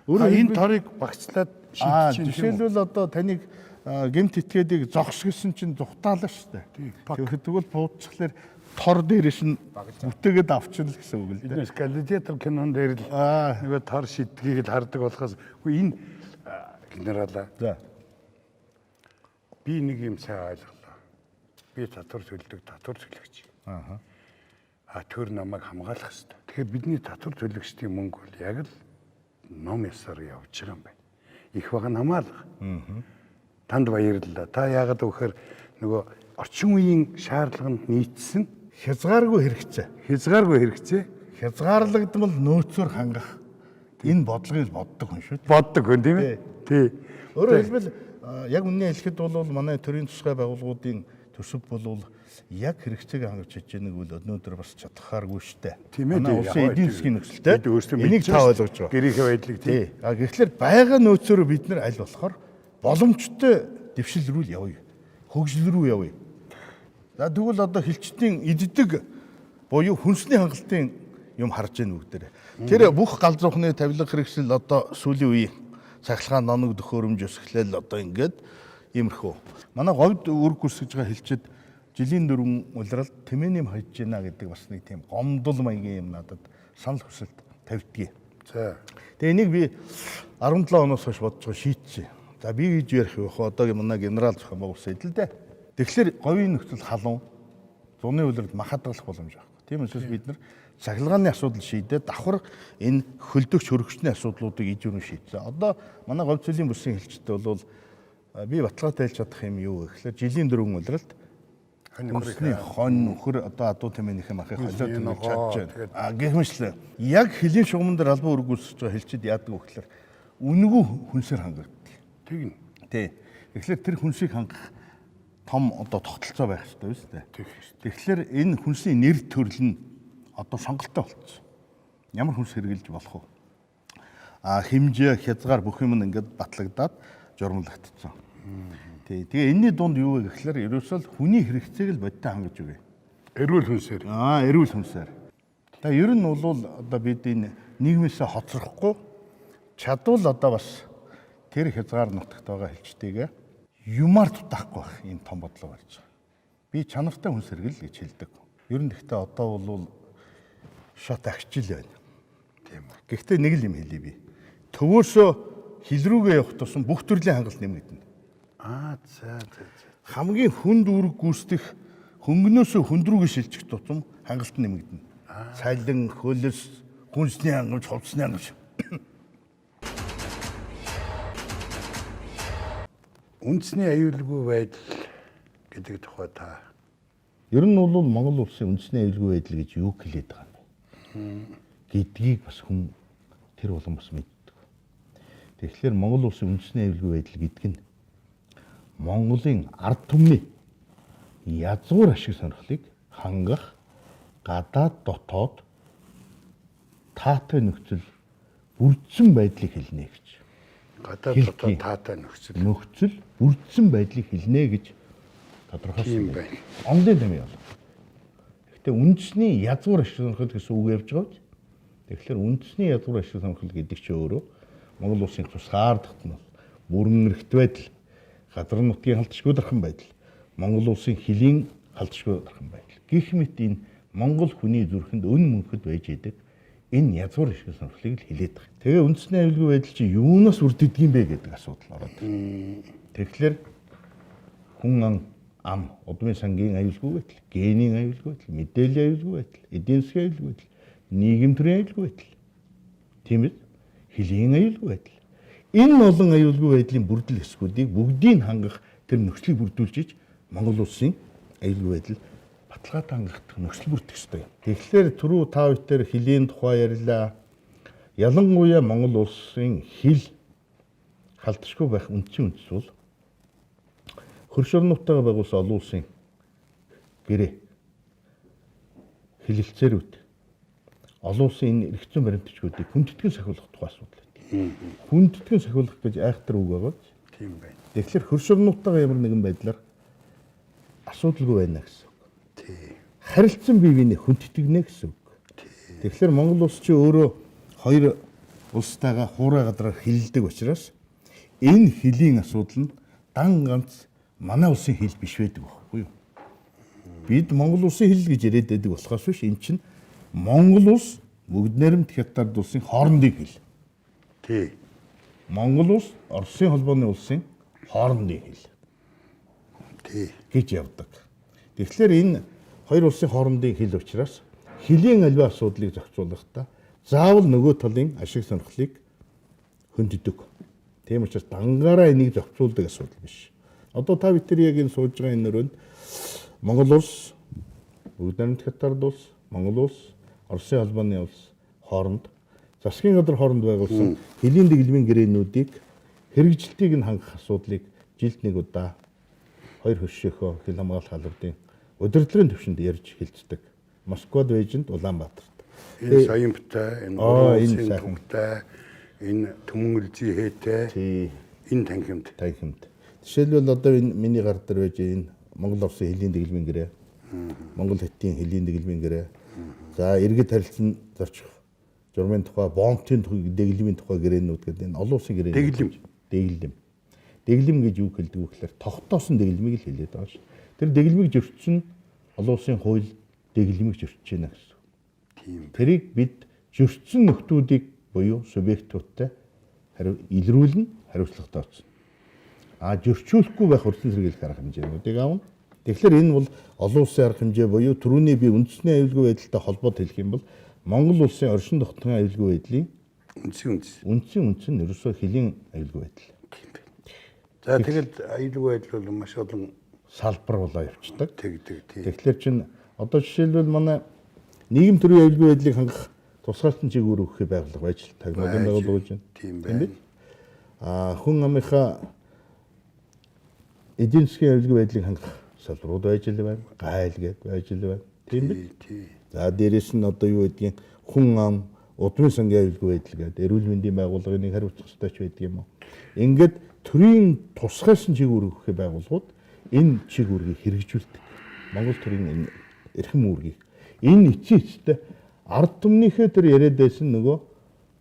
Энэ торыг багцлаад шидэж чинь. Жишээлбэл одоо таныг гэмт этгээдийг зогсгосон чинь зүхтаалаа шүү дээ. Тэгвэл буудчихлаар тор дээрээс нь бүтээгээд авчихна л гэсэн үг л дээ. Биднес гладиатор кинон дээр л нөгөө тор шидгийг л хардаг болохоос энэ генералаа. За. Би нэг юм сайн ойлголоо. Би татвар төлдөг татвар төлөгч. төр намайг хамгаалах хэрэгтэй. Тэгэхээр бидний татвар төлөгчдийн мөнгө бол яг л ном ёсоор явж байгаа юм байна. Их баг нь хамаалга. Танд баярлалаа. Та яагаад гэхээр нөгөө орчин үеийн шаардлаганд нийцсэн Хязгааргүй хэрэгцээ. Хязгаарлагдмал нөөцөөр хангах энэ бодлогыг боддог хүн шүү дээ. Боддог хүн тийм ээ. Тий. Өөрөөр хэлбэл яг үнэн хэлэхэд бол манай төрийн тусгай байгууллагуудын төсөв бол яг хэрэгцээг хангаж чадж байгааг бол өнөөдөр бас чадхааргүй шүү дээ. Тийм ээ. Манай улсын эдийн засгийн нөхцөлтэй энийг та ойлгож байгаа. Гэрийнхээ байдлыг тий. Тэгэхээр байгаа нөөцөөрөө бид нар аль болохоор боломжтой дэвшил рүү явъя. Хөгжил рүү явъя. За тэгвэл одоо хилчдийн иддэг буюу хүнсний хангалтын юм харж байна бүгдээрээ. Тэр бүх гал зүхний тавилга хэрэгсэл одоо сүүлийн үеийн цахилгаан ноног төхөөрөмж өсгөлэл одоо ингээд иймэрхүү. Манай говьд үүрэг гүйцэтгэж байгаа хилчид жилийн дөрвөн улиралд тэмээний юм хайж гинэ гэдэг бас нэг тийм гомдол маягийн юм надад санал хүсэлт тавьдгийг. За. Тэгээ энийг би 17 оноос хойш бодож байгаа шийдчихэ. За би гэж ярих вэ? Одоогийн манай генерал зохион байгуулсан эдэл дээ. Тэгэхээр говийн нөхцөл халуун зуны улиралд махадгалах боломж байхгүй. Тийм учраас бид нар цахилгааны асуудал шийдээд давхар энэ хөлдөгч хөрөгчний асуудлуудыг ижүүрэн шийдсэн. Одоо манай говь цэлийн бүсийн хэлчтэй бол би баталгаатай хэлж чадах юм юу вэ гэхээр жилийн дөрвөн улиралд хүнсний хон нөхөр одоо адуу тэмээнийхээ махыг холиод төлөж чадж байна. Гэхмэчлэн яг хөлийн шугамн дээр албан үүрэг гүйцэтгэж байгаа хэлчид яадаг вэ гэхээр үнэгүй хүнсээр хангагддаг. Тэгнь. Тий. Тэгэхээр тэр хүнсийг хангах том одоо тогтолцоо байх хэрэгтэй шүү дээ. Тэгэхээр энэ хүнсний нэр төрөл нь одоо сонголттой болчихсон. Ямар хүнс хэрэгжилж болох вэ? Хэмжээ, хязгаар бүх юм ингээд батлагдаад журмлагдсан. Тэгээ энэний дунд юу вэ гэхээр ерөөсөө хүний хэрэгцээг л бодтой хангаж өгье. Эрүүл хүнсээр. Эрүүл хүнсээр. Тэгээ ер нь бол одоо бид энэ нийгмээсээ хоцрохгүй чадвал одоо бас тэр хязгаар нутагт байгаа хэлчтэйгээ юмар дутаахгүй байх ийм том бодлого барьж байгаа. Би чанартай хүнс хэрэгэл гэж хэлдэг. Ер нь гэхдээ одоо бол шат агчил байна. Тийм үү. Гэхдээ нэг л юм хэлье би. Төвөөсөө хил рүүгээ явах тусам бүх төрлийн хангалт нэмэгдэнэ. За. Хамгийн хүнд үүрэг гүйцэтгэх хөнгөнөөсөө хүнд рүүгээ шилжих тусам хангалт нэмэгдэнэ. Цалин, хөлс, хүнсний хангамж, хувцсны хангамж. Үндэсний аюулгүй байдал гэдэг тухай та Ер нь бол Монгол улсын үндэсний аюулгүй байдал гэж юу хэлээд байгаа юм бэ? Гэдгийг бас хүн тэр болон бас мэддэг. Тэгэхээр Монгол улсын үндэсний аюулгүй байдал гэдэг нь Монголын ард түмний язгуур ашиг сонирхлыг хангах гадаад дотоод таатай нөхцөл бүрдсэн байдлыг хэлнэ гэж. гадаад дотоод таатай нөхцөл бүрдсэн байдлыг хэлнэ гэж тодорхойлсон байна. Ондын нэмээ бол. Гэхдээ үндэсний язгуур ашиг сонирхол гэсэн үг явж байгаа биз. Тэгэхээр үндэсний язгуур ашиг сонирхол гэдэг чинь өөрөө Монгол улсын тусгаар тогтнол, бүрэн эрхт байдал, газар нутгийн халдшгүй дархан байдал, Монгол улсын хөлийн халдшгүй дархан байдал. Гэх мэт энэ Монгол хүний зүрхэнд өн мөнхөд байж идэг энэ язгуур ашиг сонирхлыг л хилээд байгаа. Тэгээ үндэсний аюулгүй байдал чинь юунаас үрддэг юм бэ гэдэг асуудал ороод байна. Тэгэхээр хүн ам, удмын сангийн аюулгүй байдал, генийн аюулгүй байдал, мэдээллийн аюулгүй байдал, эдийн засгийн аюулгүй байдал, нийгэм төрийн аюулгүй байдал. Тийм ээ? Хөлийн аюулгүй байдал. Энэ олон аюулгүй байдлын бүрдэл хэсгүүдийг бүгдийг хангах тэр нөхцөлийг бүрдүүлж Монгол улсын аюулгүй байдал баталгаатай хангах нөхцөл бүрдэх ёстой юм. Тэгэхээр түрүү та бүхэн хөлийн тухай ярьлаа. Ялангуяа Монгол улсын хил халдшгүй байх үндсэн үндэс бол хөрш орнуудтайгаа байгуулсан олон улсын гэрээ хэлэлцээрүүд олон улсын энэ эрх зүйн баримтчгуудыг хүндэтгэн сахиулах тухай асуудал байдаг. Хүндэтгэн сахиулах гэж айхтар үг байгаа биз? Тийм байна. Тэгэхээр хөрш орнуудтайгаа ямар нэгэн байдлаар асуудалгүй байна гэсэн үг. Тийм. Харилцан бие биенээ хүндэтгэнэ гэсэн үг. Тэгэхээр Монгол улс чи өөрөө хоёр улстайгаа хуурай гадраар хилдэг учраас энэ хилийн асуудал нь дан ганц манай улсын хил биш байдаг байхгүй юу? Бид Монгол улсын хил гэж яриад байдаг болохоос биш эн чинь Монгол улс бүгд найрамд хятад улсын хоорондын хил. Тий. Монгол улс Оросын холбооны улсын хоорондын хил. Тий. Гэж явдаг. Тэгэхээр энэ хоёр улсын хоорондын хил учраас Хэлийн аливаа асуудлыг зохицуулахдаа заавал нөгөө талын ашиг сонирхлыг хөндөдөг. Тийм учраас дангаараа энийг зохицуулдаг асуудал биш. Одоо та бид яг энэ сууж байгаа энэ нөрөнд Монгол улс, Бүгд найрамд Хятад улс, Монгол улс, Оросын албаны улс хооронд засгийн газар хооронд байгуулсан хэлийн дэглэмийн гэрээнүүдийг хэрэгжилтийг нь хангах асуудлыг жилд нэг удаа хоёр хөршөөхөө хэл хамгаалах албадын удирдлагын түвшинд ярьж хэлцдэг. Москвад, Бээжинд, Улаанбаатарт. Энэ Саянбтай, энэ Улсын Төвтэй, энэ Төмөн Үлзий Хээтэй, энэ танхимд. Жишээлбэл одоо энэ миний гар дээр байж энэ Монгол Оросын хэлийн дэглэмийн гэрээ, Монгол Хятадын хэлийн дэглэмийн гэрээ. За иргэд харилцан зорчих журмын тухай, бомбын дэглэмийн тухай гэрээнүүд гэдэг энэ олон улсын гэрээнүүд. Дэглэм гэж юу хэлдэг вэ гэхээр тогтоосон дэглэмийг л хэлээд байгаа шүү. Тэр дэглэмийг зөрчсөн олон улсын хууль дэглэмийг зөрчиж байна гэсэн. Тийм. Тэрийг бид зөрчсөн нөхдүүдийг буюу субъектуудтай илрүүлнэ, хариуцлагатай оцно. Зөрчүүлэхгүй байх урьдчилан сэргийлэх арга хэмжээнүүдийг аавна. Тэгэхээр энэ бол олон улсын арга хэмжээ буюу түрүүний би үндэсний аюулгүй байдалтай холбоод хэлэх юм бол Монгол улсын оршин тогтногын аюулгүй байдлын үндсэн ерөөсөө хэлийн аюулгүй байдал. За тэгээд аюулгүй байдал бол маш олон салбар болоо явцдаг. Тэгэхээр чин одоо жишээлбэл манай нийгэм төрийн аюулгүй байдлыг хангах тусгаалтын чиглэл өгөх байгууллага байж тагнуулын байгууллага гэж байна. Тийм байна. Хүн амынхаа эдийн засгийн аюулгүй байдлыг хангах салбарууд байж л байна. Гайл гээд байж л байна. Тийм үү? За дээрэс нь одоо юу гэдгийг хүн ам удмын сангийн аюулгүй байдал гэдэг эрүүл мэндийн байгууллагыг хариуцах ёстой ч байдаг юм уу. Ингээд төрийн тусгайлсан чиглэл өгөх байгууллагууд энэ чиглэлийг хэрэгжүүлдэг. Монгол төрийн эрхэм үүргийг энэ эцээчтэй ард түмнийхээ тэр яриад байсан нөгөө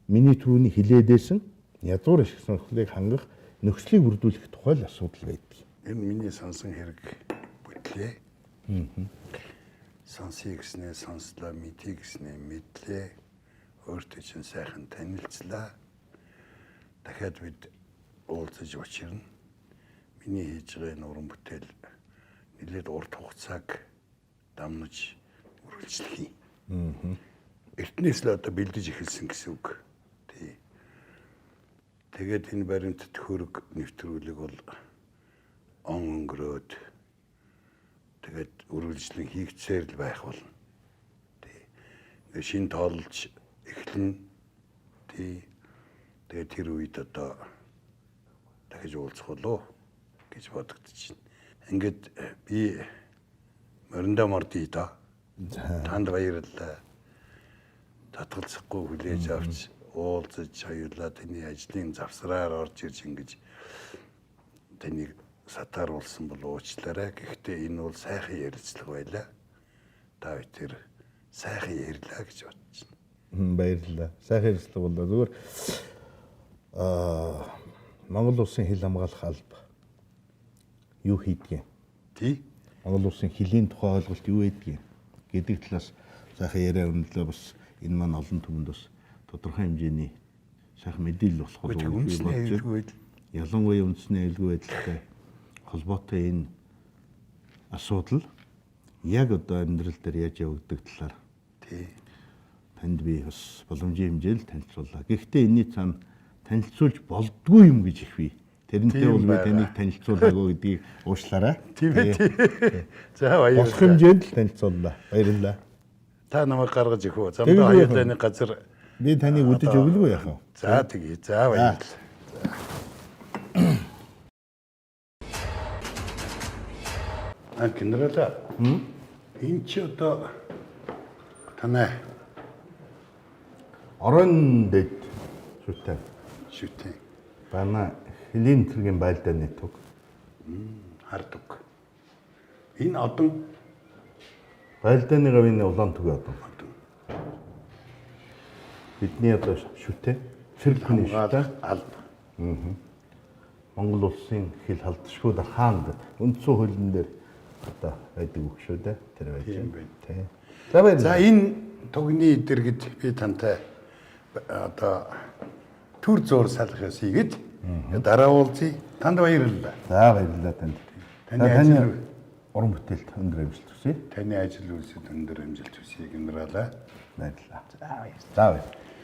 миний түрүүний хилээд байсан язгуур ашиг сонирхлыг хангах нөхцөлийг бүрдүүлэх тухай л асуудал байдаг. Энэ миний сонсон хэрэг бүтлээ. Сонсъё гэснээр сонслоо, мэдъя гэснээр мэдлээ. Өөртөө чинь сайхан танилцлаа. Дахиад бид уулзаж учирна. Миний хийж байгаа энэ уран бүтээл нэлээд урт хугацааг дамнаж үргэлжлэхий. Эртнээс л одоо бэлдэж эхэлсэн гэсэн үг. Тэгээд энэ баримтат хөрөг нэвтрүүлэг бол он өнгөрөөд тэгээд үргэлжлэн хийгдсээр л байх болно. Ингээ шин тоолж эхлэн тэгээд тэр үед одоо дахиж уулзах болов гэж бодогдож байна. Ингээд би мориндоо мордъё да. Танд баярлалаа. Татгалзахгүй хүлээж авч уулзаж хоёулаа таны ажлын завсраар орж ирж ингэж таныг сатааруулсан бол уучлаарай. Гэхдээ энэ бол сайхан ярилцлага байлаа. Та бүхэн сайхан ярьлаа гэж бодож байна. Баярлалаа. Сайхан ярилцлага болоо зүгээр Монгол улсын хил хамгаалах алба юу хийдгийг. Монгол улсын хилийн тухай ойлголт юу байдгийг гэдэг талаас сайхан яриа өндлөө бас энэ маань олон түмэнд бас тодорхой хэмжээний сайхан мэдээлэл болох болов уу гэж бодож байна. Ялангуяа үндэсний аюулгүй байдалтай холбоотой энэ асуудал яг одоо амьдрал дээр яаж явагддаг талаар танд би бас боломжийн хэмжээнд танилцууллаа. Гэхдээ энэний цаана танилцуулж болдгүй юм гэж их бий. Тэрнтэй бол би таныг танилцуулаагүй гэдгийг уушлаарай. Тийм ээ. За баярлалаа. Болох хэмжээнд л танилцууллаа. Баярлалаа. Та намайг гаргаж өгөө. Замдаа хоёулаа нэг газар би таныг үдэж өглөө яах вэ? За тэгье. За баярлалаа. Генерал. Энэ ч одоо танай орон дэд шүтээ. Бана хэлийн тэргийн байлдаа нэтг. Хардаг. Энэ одон байлдааны гавийн улаан түг одон. Бидний одоо шүтээ цэргийн шүтээ алба. Монгол улсын хил халдшгүй хаанд үндсэн хуулийн дээр одоо байдаг үг шүү дээ. Тэр байж байна. За энэ түгний дэргэд би тантай одоо төр зур салхаас хийгээд дараа уулзъя. Танд баярлалаа. За баярлалаа танд. Таны уран бүтээлд өндөр амжилт хүсье. Таны ажил үйлсэд өндөр амжилт хүсье генералаа. Баярлалаа. За баярлалаа.